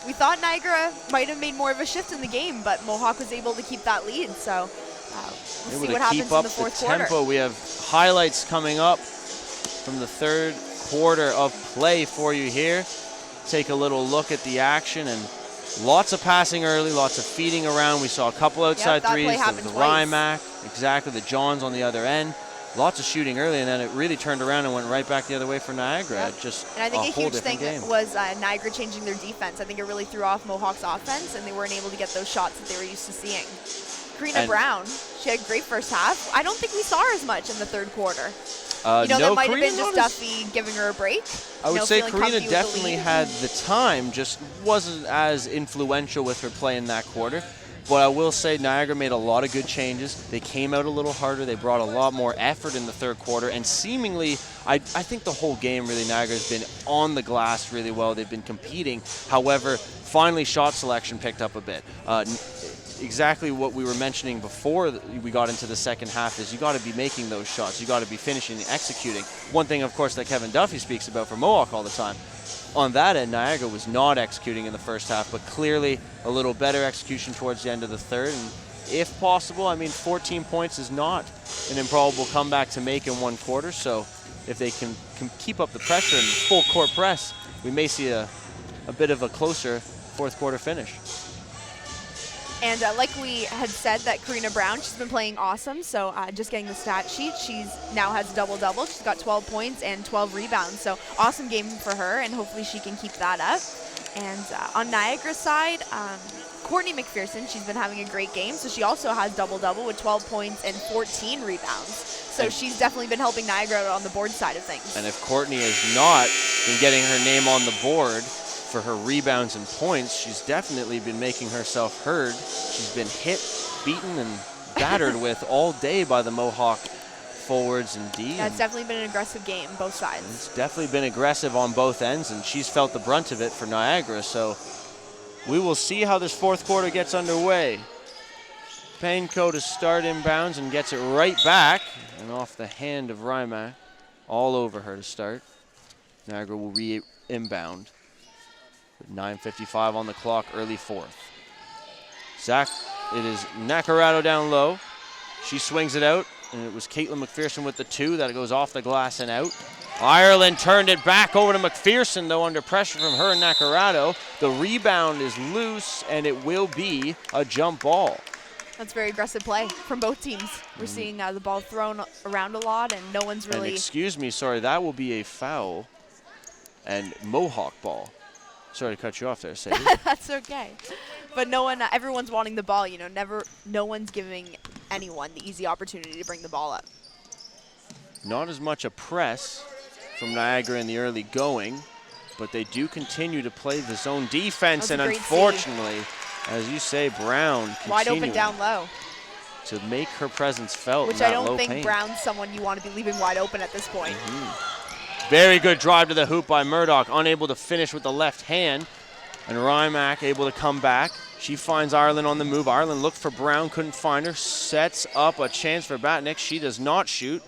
We thought Niagara might have made more of a shift in the game, but Mohawk was able to keep that lead. So we'll see what happens in the fourth quarter. Tempo. We have highlights coming up from the third quarter of play for you here. Take a little look at the action, and lots of passing early, lots of feeding around. We saw a couple outside threes. The Rymack, exactly, the Johns on the other end. Lots of shooting early, and then it really turned around and went right back the other way for Niagara. Yep. Just and I think a huge thing game. was Niagara changing their defense. I think it really threw off Mohawk's offense, and they weren't able to get those shots that they were used to seeing. Karina Brown, she had a great first half. I don't think we saw her as much in the third quarter. That might have been just Duffy giving her a break. I would say Karina definitely had the time, just wasn't as influential with her play in that quarter. But I will say Niagara made a lot of good changes. They came out a little harder. They brought a lot more effort in the third quarter. And seemingly, I think the whole game, really, Niagara's been on the glass really well. They've been competing. However, finally shot selection picked up a bit. Exactly what we were mentioning before we got into the second half is you got to be making those shots. You got to be finishing and executing. One thing, of course, that Kevin Duffy speaks about for Mohawk all the time. On that end, Niagara was not executing in the first half, but clearly a little better execution towards the end of the third. And if possible, I mean, 14 points is not an improbable comeback to make in one quarter. So if they can keep up the pressure and full court press, we may see a bit of a closer fourth quarter finish. And like we had said, that Karina Brown, she's been playing awesome. So just getting the stat sheet, she's now has a double-double. She's got 12 points and 12 rebounds. So awesome game for her, and hopefully she can keep that up. And on Niagara's side, Courtney McPherson, she's been having a great game. So she also has double-double with 12 points and 14 rebounds. So she's definitely been helping Niagara on the board side of things. And if Courtney has not been getting her name on the board for her rebounds and points, she's definitely been making herself heard. She's been hit, beaten, and battered with all day by the Mohawk forwards and D. Yeah, it's definitely been an aggressive game, both sides. It's definitely been aggressive on both ends, and she's felt the brunt of it for Niagara. So we will see how this fourth quarter gets underway. Panko to start inbounds and gets it right back, and off the hand of Rymack, all over her to start. Niagara will re-inbound. 9:55 on the clock, early fourth. It is Nacarado down low. She swings it out, and it was Caitlin McPherson with the 2 that goes off the glass and out. Ireland turned it back over to McPherson, though, under pressure from her and Nacarado. The rebound is loose, and it will be a jump ball. That's very aggressive play from both teams. We're seeing the ball thrown around a lot, and no one's really... And excuse me, sorry, that will be a foul and Mohawk ball. Sorry to cut you off there, Sadie. That's okay. But no one, everyone's wanting the ball, no one's giving anyone the easy opportunity to bring the ball up. Not as much a press from Niagara in the early going, but they do continue to play the zone defense, and unfortunately, as you say, Brown wide open down low to make her presence felt. Which I don't think Brown's someone you want to be leaving wide open at this point. Very good drive to the hoop by Murdoch, unable to finish with the left hand. And Rymack able to come back. She finds Ireland on the move. Ireland looked for Brown, couldn't find her. Sets up a chance for Batnick. She does not shoot.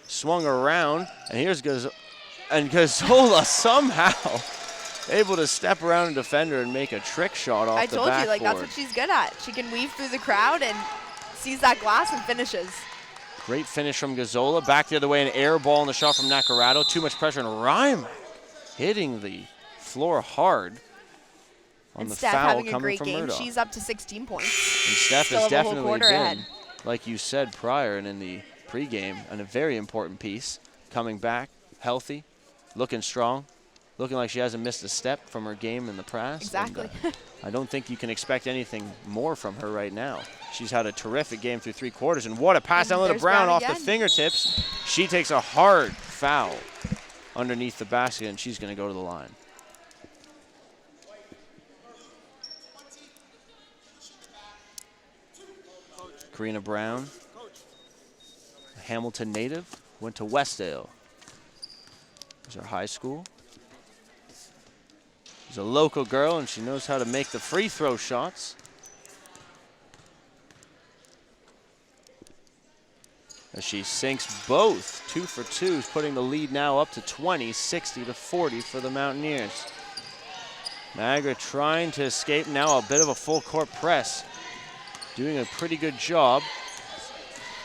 Swung around, and here's Gazzola somehow able to step around a defender and make a trick shot off the backboard. I told you, that's what she's good at. She can weave through the crowd and sees that glass and finishes. Great finish from Gazzola. Back the other way, an air ball and the shot from Nacarado. Too much pressure, and Rymack hitting the floor hard. on And the Steph foul having a coming great from game. Murdoch. She's up to 16 points. And Steph Still has have a whole definitely quarter been, ahead. like you said prior and in the pregame, and a very important piece. Coming back, healthy, looking strong, looking like she hasn't missed a step from her game in the past. Exactly. And, I don't think you can expect anything more from her right now. She's had a terrific game through 3 quarters, and what a pass down to There's Brown off again. the fingertips. She takes a hard foul underneath the basket, and she's going to go to the line. Karina Brown, a Hamilton native, went to Westdale. There's her high school. She's a local girl, and she knows how to make the free throw shots. As she sinks both, 2 for 2, putting the lead now up to 20, 60-40 for the Mountaineers. Niagara trying to escape now, a bit of a full court press. Doing a pretty good job.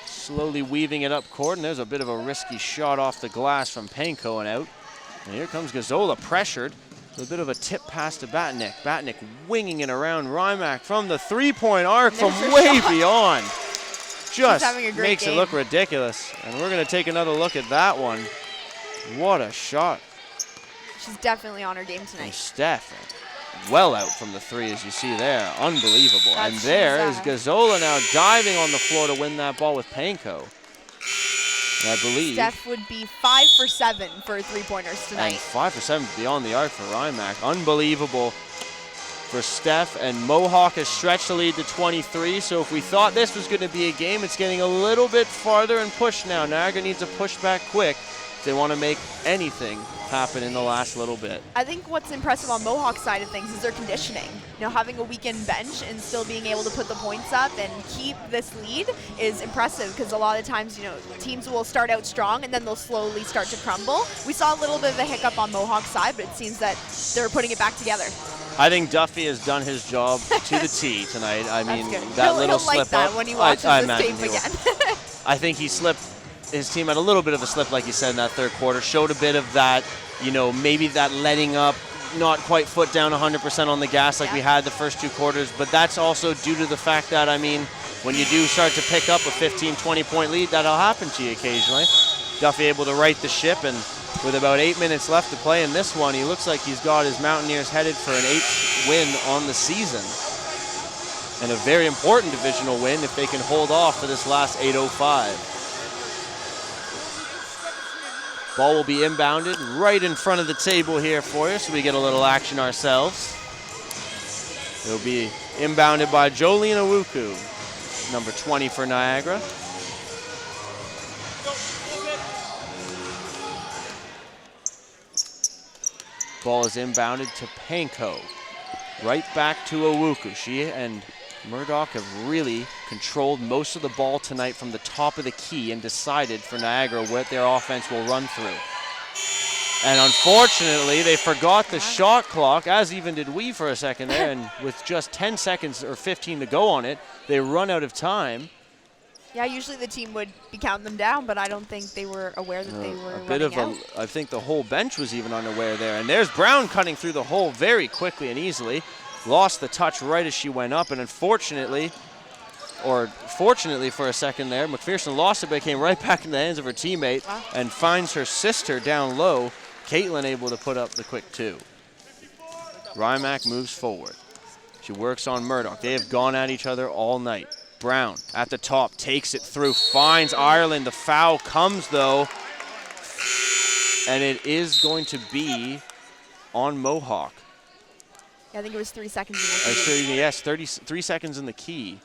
Slowly weaving it up court, and there's a bit of a risky shot off the glass from Panko and out. And here comes Gazzola pressured. A bit of a tip pass to Batnick. Batnick winging it around Rymack from the 3-point arc from way beyond. Just makes it look ridiculous. And we're going to take another look at that one. What a shot. She's definitely on her game tonight. And Steph, well out from the 3 as you see there. Unbelievable. And there is Gazzola now diving on the floor to win that ball with Panko. And I believe Steph would be 5 for 7 for 3-pointers tonight. And 5 for 7 beyond the arc for Rymack. Unbelievable for Steph. And Mohawk has stretched the lead to 23. So if we thought this was going to be a game, it's getting a little bit farther and pushed now. Niagara needs to push back quick if they want to make anything happen in the last little bit. I think what's impressive on Mohawk's side of things is their conditioning. You know, having a weekend bench and still being able to put the points up and keep this lead is impressive, because a lot of times, you know, teams will start out strong and then they'll slowly start to crumble. We saw a little bit of a hiccup on Mohawk's side, but it seems that they're putting it back together. I think Duffy has done his job to the T tonight. I mean, that little he'll slip like that up. when he watches this tape again. I think he slipped. His team had a little bit of a slip, like you said, in that 3rd quarter. Showed a bit of that, you know, maybe that letting up, not quite foot down 100% on the gas like we had the first 2 quarters. But that's also due to the fact that, I mean, when you do start to pick up a 15, 20-point lead, that'll happen to you occasionally. Duffy able to right the ship, and with about 8 minutes left to play in this one, he looks like he's got his Mountaineers headed for an 8th win on the season. And a very important divisional win if they can hold off for this last 8:05. Ball will be inbounded right in front of the table here for you, so we get a little action ourselves. It'll be inbounded by Jolene Owuku, number 20 for Niagara. Ball is inbounded to Panko. Right back to Owuku. She and Murdoch have really controlled most of the ball tonight from the top of the key and decided for Niagara what their offense will run through. And unfortunately, they forgot the shot clock, as even did we for a second there, and with just 10 seconds or 15 to go on it, they run out of time. Yeah, usually the team would be counting them down, but I don't think they were aware that they were running out. I think the whole bench was even unaware there. And there's Brown cutting through the hole very quickly and easily. Lost the touch right as she went up, and unfortunately, or fortunately for a second there, McPherson lost it, but it came right back in the hands of her teammate and finds her sister down low. Caitlin able to put up the quick 2. Rymack moves forward. She works on Murdoch. They have gone at each other all night. Brown at the top, takes it through, finds Ireland. The foul comes though, and it is going to be on Mohawk. Yeah, I think it was 3 seconds in the key. Yes, 33 seconds in the key.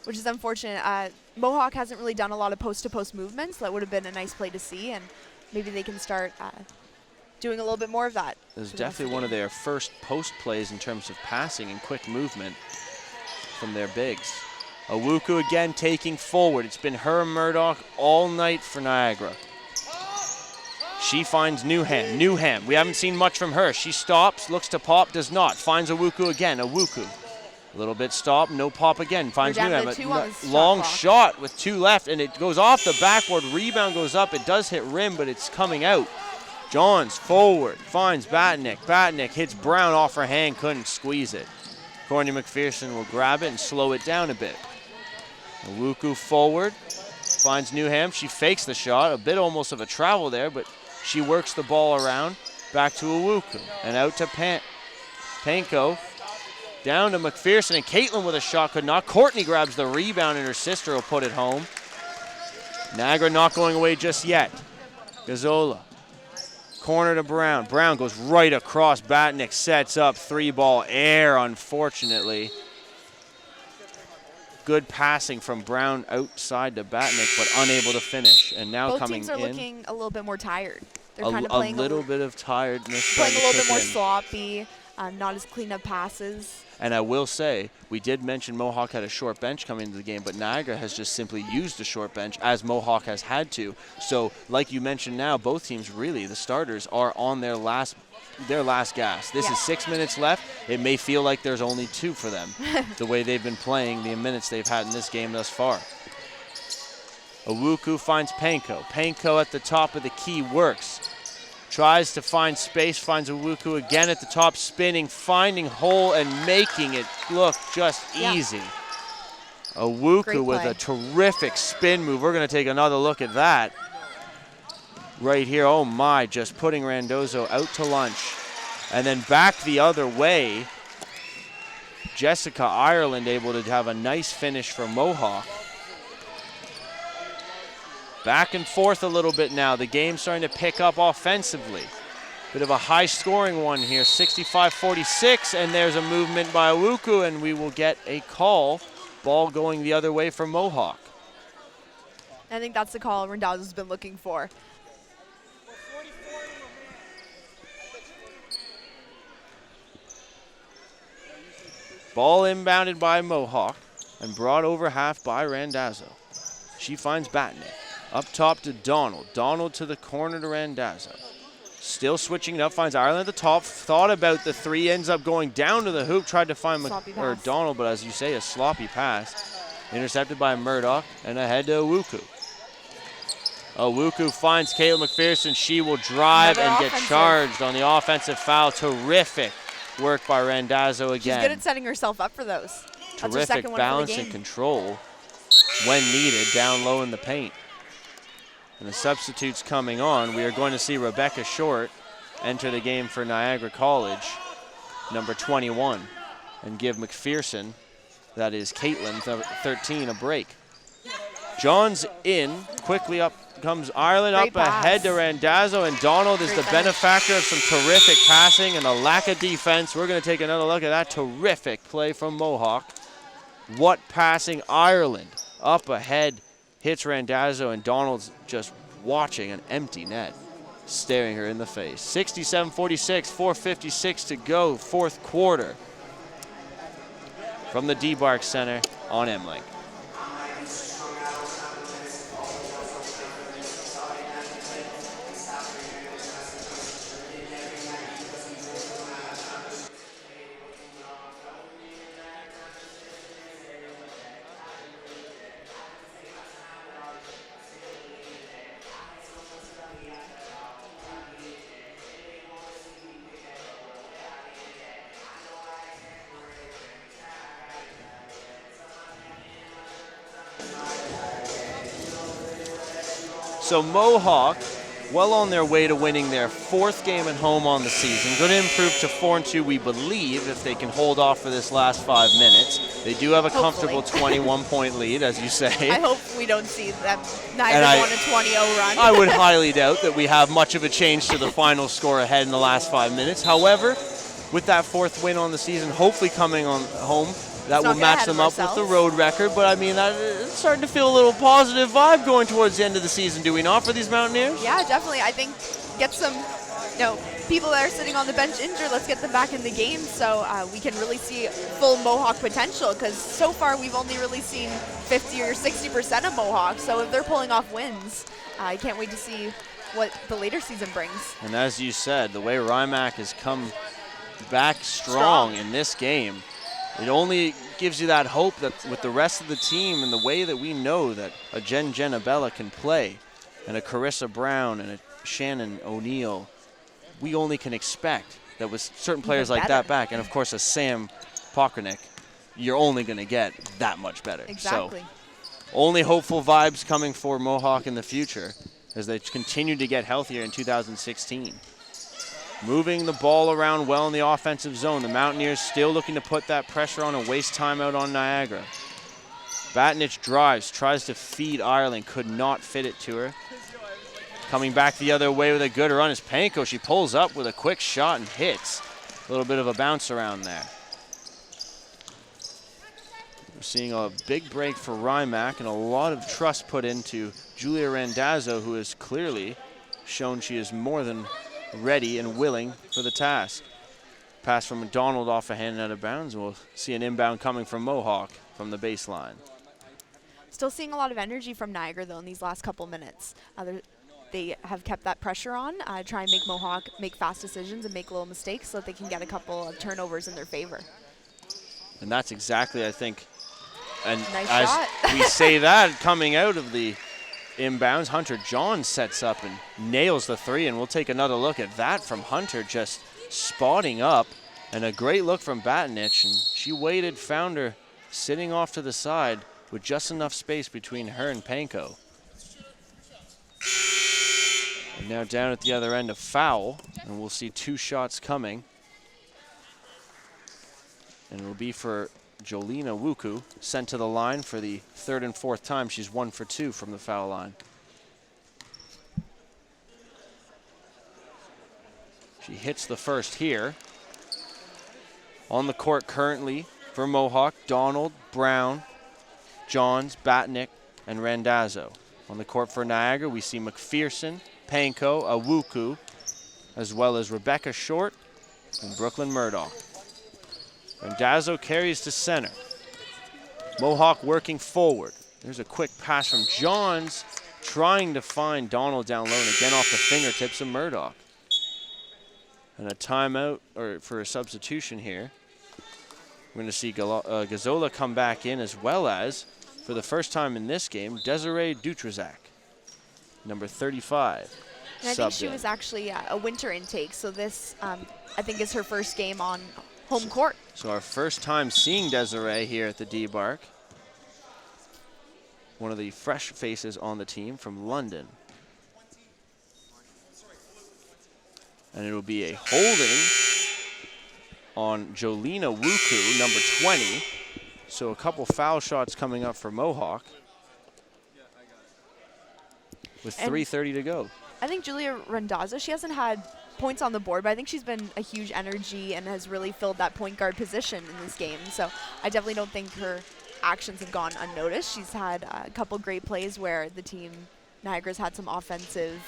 Which is unfortunate. Mohawk hasn't really done a lot of post-to-post movements. That would have been a nice play to see, and maybe they can start doing a little bit more of that. It was definitely one of their first post plays in terms of passing and quick movement from their bigs. Owuku again taking forward. It's been her and Murdoch all night for Niagara. She finds Newham. Newham, we haven't seen much from her. She stops, looks to pop, does not. Finds Owuku again. Owuku, a little bit stop, no pop again. Finds Newham. Long shot with 2 left, and it goes off the backboard. Rebound goes up. It does hit rim, but it's coming out. Johns forward, finds Batnick. Batnick hits Brown off her hand, couldn't squeeze it. Courtney McPherson will grab it and slow it down a bit. Owuku forward, finds Newham. She fakes the shot, a bit almost of a travel there, but she works the ball around. Back to Owuku and out to Panko. Down to McPherson, and Caitlin with a shot could not. Courtney grabs the rebound, and her sister will put it home. Niagara not going away just yet. Gazzola, corner to Brown. Brown goes right across. Batnick sets up, 3-ball air, unfortunately. Good passing from Brown outside to Batnick, but unable to finish. And now Both coming teams are in, looking a little bit more tired. They're kind of a playing little bit of tiredness. playing a little bit more in. sloppy, not as clean up passes. And I will say, we did mention Mohawk had a short bench coming into the game, but Niagara has just simply used the short bench as Mohawk has had to. So, like you mentioned now, both teams really, the starters, are on their last gas. This is 6 minutes left. It may feel like there's only 2 for them, the way they've been playing, the minutes they've had in this game thus far. Owuku finds Panko. Panko at the top of the key works. Tries to find space, finds Owuku again at the top, spinning, finding hole, and making it look just easy. Owuku with a terrific spin move. We're going to take another look at that right here. Oh my, just putting Randazzo out to lunch. And then back the other way, Jessica Ireland able to have a nice finish for Mohawk. Back and forth a little bit now. The game's starting to pick up offensively. Bit of a high-scoring one here, 65-46, and there's a movement by Owuku, and we will get a call. Ball going the other way for Mohawk. I think that's the call Randazzo's been looking for. Ball inbounded by Mohawk and brought over half by Randazzo. She finds Batnick. Up top to Donald. Donald to the corner to Randazzo. Still switching it up, finds Ireland at the top. Thought about the 3, ends up going down to the hoop. Tried to find Donald, but as you say, a sloppy pass. Intercepted by Murdoch and ahead to Owuku. Owuku finds Caitlin McPherson. She will drive and get charged on the offensive foul. Terrific work by Randazzo again. She's good at setting herself up for those. Terrific balance and control when needed down low in the paint. And the substitutes coming on, we are going to see Rebecca Short enter the game for Niagara College, number 21, and give McPherson, that is Caitlin, 13, a break. John's in, quickly up comes Ireland, up ahead to Randazzo, and Donald is the benefactor of some terrific passing and a lack of defense. We're going to take another look at that terrific play from Mohawk. What passing, Ireland up ahead, hits Randazzo, and Donald's just watching an empty net, staring her in the face. 67-46, 4:56 to go, 4th quarter. From the D-Bark Center on M-Link. So Mohawk, well on their way to winning their 4th game at home on the season. Going to improve to 4-2, we believe, if they can hold off for this last 5 minutes. They do have a comfortable 21-point lead, as you say. I hope we don't see them neither on a 20-0 run. I would highly doubt that we have much of a change to the final score ahead in the last 5 minutes. However, with that 4th win on the season, hopefully coming on home, that will match them up with the road record. But I mean, it's starting to feel a little positive vibe going towards the end of the season, do we not, for these Mountaineers? Yeah, definitely. I think get some, people that are sitting on the bench injured, let's get them back in the game so we can really see full Mohawk potential, because so far we've only really seen 50 or 60% of Mohawk. So if they're pulling off wins, I can't wait to see what the later season brings. And as you said, the way Rimac has come back strong in this game, it only gives you that hope that with the rest of the team and the way that we know that a Jen Abella can play, and a Carissa Brown and a Shannon O'Neill we only can expect that with certain players Even like better. that back, and of course a Sam Pokranik, you're only going to get that much better. Exactly. So only hopeful vibes coming for Mohawk in the future as they continue to get healthier in 2016. Moving the ball around well in the offensive zone. The Mountaineers still looking to put that pressure on and waste time out on Niagara. Batnich drives, tries to feed Ireland, could not fit it to her. Coming back the other way with a good run is Panko. She pulls up with a quick shot and hits. A little bit of a bounce around there. We're seeing a big break for Rymack and a lot of trust put into Julia Randazzo, who has clearly shown she is more than ready and willing for the task. Pass from McDonald off a hand and out of bounds. We'll see an inbound coming from Mohawk from the baseline. Still seeing a lot of energy from Niagara, though, in these last couple minutes. They have kept that pressure on, try and make Mohawk make fast decisions and make little mistakes so that they can get a couple of turnovers in their favor. And that's exactly, I think, and Nice as shot. we say that, coming out of the inbounds, Hunter John sets up and nails the three, and we'll take another look at that from Hunter, just spotting up, and a great look from Batnich, and she waited, found her sitting off to the side with just enough space between her and Panko. And now down at the other end, a foul, and we'll see 2 shots coming. And it'll be for Jolina Wuku, sent to the line for the 3rd and 4th time. She's 1 for 2 from the foul line. She hits the first here. On the court currently for Mohawk, Donald, Brown, Johns, Batnick, and Randazzo. On the court for Niagara, we see McPherson, Panko, Awuku, as well as Rebecca Short and Brooklyn Murdoch. Randazzo carries to center. Mohawk working forward. There's a quick pass from Johns, trying to find Donald down low, and again off the fingertips of Murdoch. And a timeout, or for a substitution here. We're going to see Gazzola come back in, as well as, for the first time in this game, Desiree Dutrazak, number 35. And I think she was actually a winter intake, so this, I think, is her first game on home court. So our first time seeing Desiree here at the D-Bark. One of the fresh faces on the team from London. And it will be a holding on Jolina Wuku, number 20. So a couple foul shots coming up for Mohawk with 3:30 to go. I think Julia Randazzo, she hasn't had points on the board, but I think she's been a huge energy and has really filled that point guard position in this game. So I definitely don't think her actions have gone unnoticed. She's had a couple great plays where the team, Niagara's had some offensive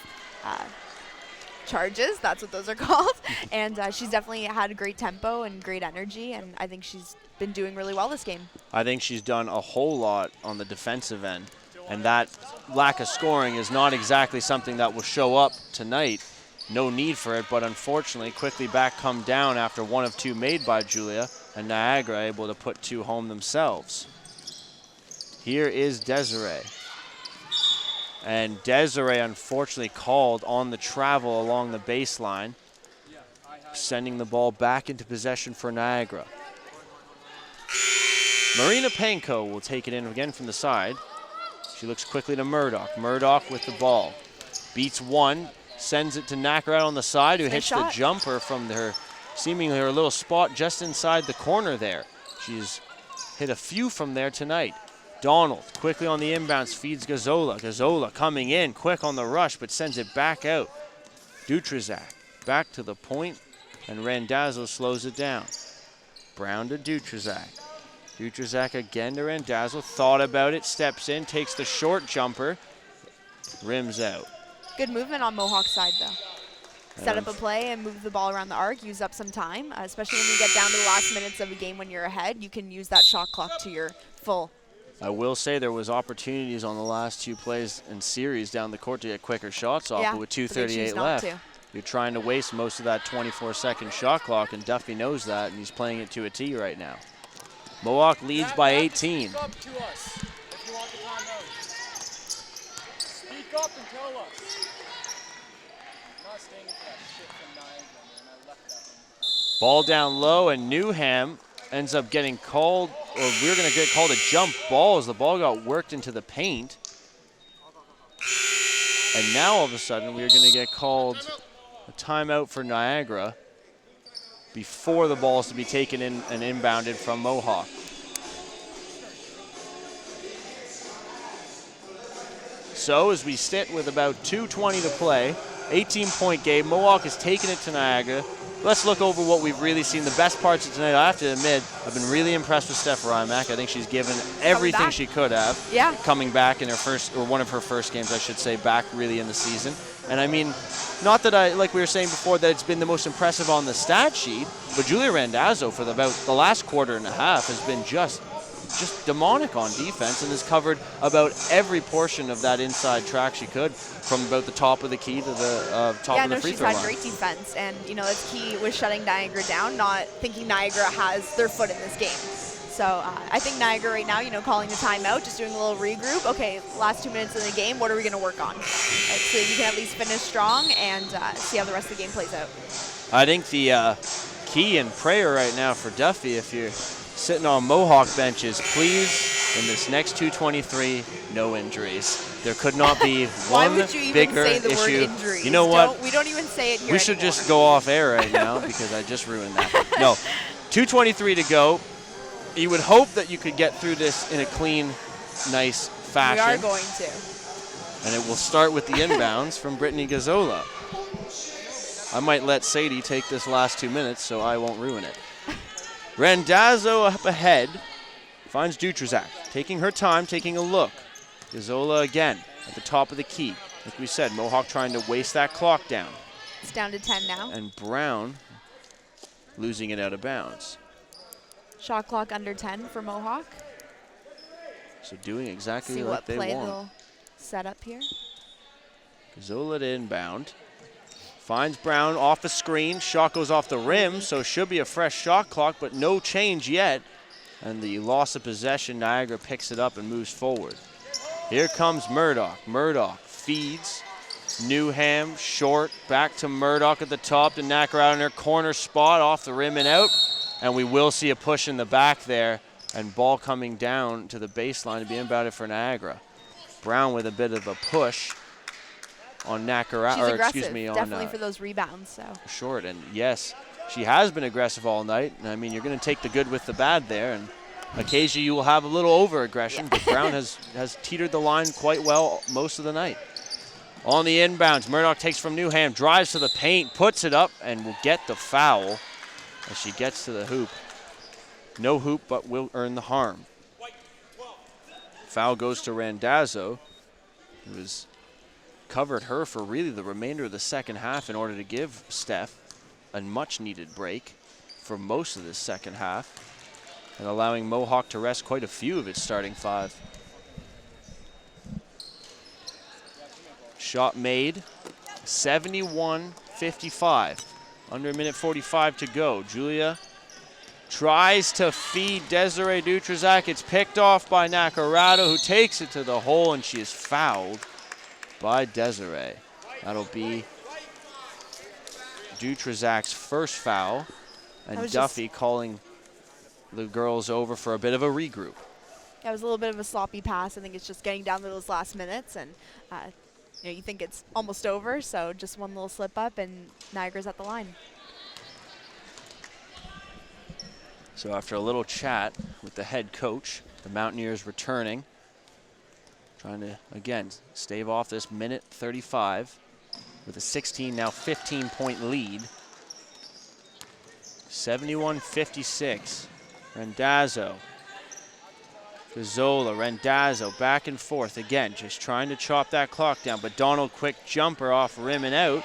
charges, that's what those are called. And she's definitely had a great tempo and great energy, and I think she's been doing really well this game. I think she's done a whole lot on the defensive end, and that lack of scoring is not exactly something that will show up tonight. No need for it, but unfortunately quickly back come down after 1 of 2 made by Julia, and Niagara able to put 2 home themselves. Here is Desiree. And Desiree unfortunately called on the travel along the baseline, sending the ball back into possession for Niagara. Marina Panko will take it in again from the side. She looks quickly to Murdoch. Murdoch with the ball. Beats one, sends it to Nacker out on the side, who hits the jumper from her, seemingly her little spot just inside the corner there. She's hit a few from there tonight. Donald quickly on the inbounds feeds Gazzola. Gazzola coming in quick on the rush, but sends it back out. Dutrazak back to the point, and Randazzo slows it down. Brown to Dutrazak. Dutrazak again to Randazzo. Thought about it, steps in, takes the short jumper, rims out. Good movement on Mohawk's side, though. Set up a play and move the ball around the arc, use up some time, especially when you get down to the last minutes of a game when you're ahead. You can use that shot clock to your full. I will say there was opportunities on the last 2 plays and series down the court to get quicker shots off, but with 2:38 left, you're trying to waste most of that 24-second shot clock, and Duffy knows that, and he's playing it to a T right now. Mohawk leads by 18. Speak up to us if you want the timeout. Speak up and tell us. not staying for that shit from Niagara, man. I left that one. Ball down low, and Newham ends up getting called, or we're going to get called a jump ball as the ball got worked into the paint. And now all of a sudden we're going to get called a timeout for Niagara before the ball is to be taken in and inbounded from Mohawk. So as we sit with about 2:20 to play, 18-point game, Mohawk has taken it to Niagara. Let's look over what we've really seen. The best parts of tonight, I have to admit, I've been really impressed with Steph Rymack. I think she's given everything she could have. Yeah. Coming back in her first, or one of her first games, I should say, back really in the season. And I mean, not that like we were saying before, that it's been the most impressive on the stat sheet, but Julia Randazzo for about the last quarter and a half has been just demonic on defense and has covered about every portion of that inside track she could, from about the top of the key to the top of the free throw line. Yeah, no, she's had great defense, and that's key with shutting Niagara down, not thinking Niagara has their foot in this game. So I think Niagara right now, calling the timeout, just doing a little regroup. Okay, last 2 minutes of the game, what are we going to work on? Right, so you can at least finish strong and see how the rest of the game plays out. I think the key and prayer right now for Duffy, if you're sitting on Mohawk benches, please, in this next 2:23, no injuries. There could not be Why one would you even bigger say the word issue. injuries? You know what? We don't even say it here We should anymore. just go off air right now because I just ruined that. No, 2:23 to go. You would hope that you could get through this in a clean, nice fashion. We are going to. And it will start with the inbounds from Brittany Gazzola. I might let Sadie take this last 2 minutes so I won't ruin it. Randazzo up ahead, finds Dutrazak, taking her time, taking a look. Gazzola again at the top of the key. Like we said, Mohawk trying to waste that clock down. It's down to 10 now. And Brown losing it out of bounds. Shot clock under 10 for Mohawk. So doing exactly See like what they play want. they'll set up here. Gazzola to inbound. Finds Brown off a screen. Shot goes off the rim, so should be a fresh shot clock, but no change yet. And the loss of possession, Niagara picks it up and moves forward. Here comes Murdoch. Murdoch feeds. Newham short, back to Murdoch at the top to knock her out in her corner spot, off the rim and out. And we will see a push in the back there, and ball coming down to the baseline to be inbounded for Niagara. Brown with a bit of a push on Niagara, She's or aggressive, excuse me, on definitely for those rebounds. So short. And yes, she has been aggressive all night. And I mean, you're going to take the good with the bad there, and occasionally you will have a little over-aggression, but Brown has teetered the line quite well most of the night. On the inbounds, Murdoch takes from Newham, drives to the paint, puts it up, and will get the foul as she gets to the hoop. No hoop, but will earn the harm. Foul goes to Randazzo, who has covered her for really the remainder of the second half in order to give Steph a much-needed break for most of this second half, and allowing Mohawk to rest quite a few of its starting five. Shot made, 71-55. Under a minute 45 to go. Julia tries to feed Desiree Dutrazak. It's picked off by Nakarado, who takes it to the hole, and she is fouled by Desiree. That'll be Dutrazak's first foul, and Duffy calling the girls over for a bit of a regroup. that was a little bit of a sloppy pass. I think it's just getting down to those last minutes, and you think it's almost over, so just one little slip up, and Niagara's at the line. So after a little chat with the head coach, the Mountaineers returning, trying to, again, stave off this minute 35 with a 16, now 15-point lead. 71-56. Randazzo. Gazzola, Randazzo, back and forth again, just trying to chop that clock down, but Donald quick jumper off rim and out.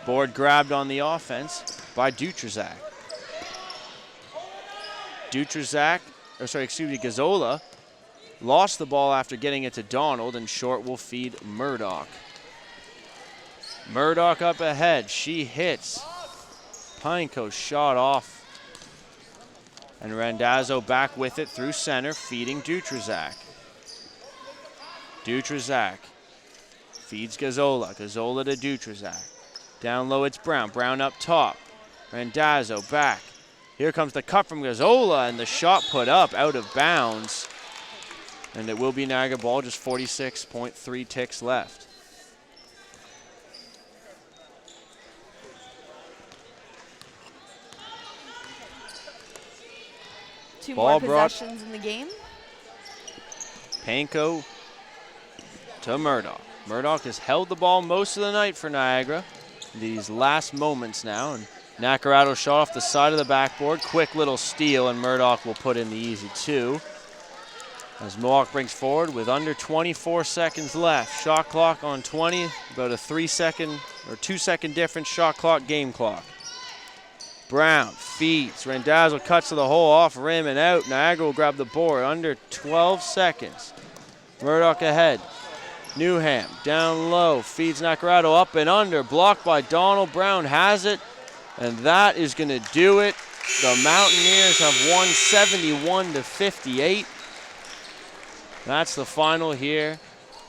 Board grabbed on the offense by Dutrazak. Gazzola lost the ball after getting it to Donald, and short will feed Murdoch. Murdoch up ahead, she hits. Pineco shot off. And Randazzo back with it through center, feeding Dutrazak. Dutrazak feeds Gazzola. Gazzola to Dutrazak. Down low, it's Brown. Brown up top. Randazzo back. Here comes the cut from Gazzola, and the shot put up out of bounds. And it will be Niagara ball, just 46.3 ticks left. Two Ball more brought- possessions in the game. Panko to Murdoch. Murdoch has held the ball most of the night for Niagara. These last moments now, and Nacarado shot off the side of the backboard. Quick little steal, and Murdoch will put in the easy 2. As Mohawk brings forward with under 24 seconds left. Shot clock on 20, about a 3-second or 2-second difference shot clock, game clock. Brown feeds. Randazzo cuts to the hole, off rim and out. Niagara will grab the board under 12 seconds. Murdoch ahead. Newham down low, feeds Nacarado up and under. Blocked by Donald. Brown has it, and that is going to do it. The Mountaineers have won 71-58. That's the final here.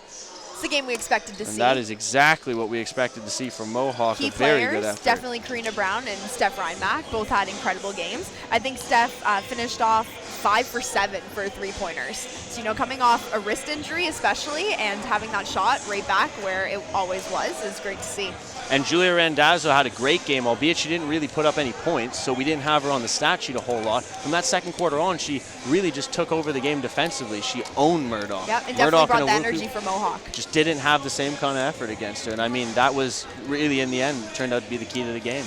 It's the game we expected to see. And that is exactly what we expected to see from Mohawk. Key A very players, good effort. definitely Karina Brown and Steph Reinbach, both had incredible games. I think Steph finished off 5 for 7 for 3-pointers. So, coming off a wrist injury especially, and having that shot right back where it always was is great to see. And Julia Randazzo had a great game, albeit she didn't really put up any points, so we didn't have her on the stat sheet a whole lot. From that second quarter on, she really just took over the game defensively. She owned Murdoch. Yep, and Murdoch definitely brought the and Awuku energy for Mohawk. just didn't have the same kind of effort against her. And I mean, that was really, in the end, turned out to be the key to the game.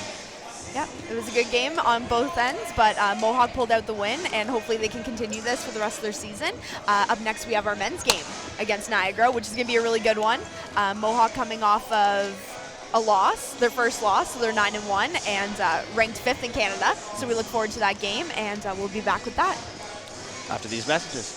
Yeah, it was a good game on both ends, but Mohawk pulled out the win, and hopefully they can continue this for the rest of their season. Up next, we have our men's game against Niagara, which is going to be a really good one. Mohawk coming off of a loss, their first loss, so they're 9-1 and ranked 5th in Canada. So we look forward to that game, and we'll be back with that After these messages.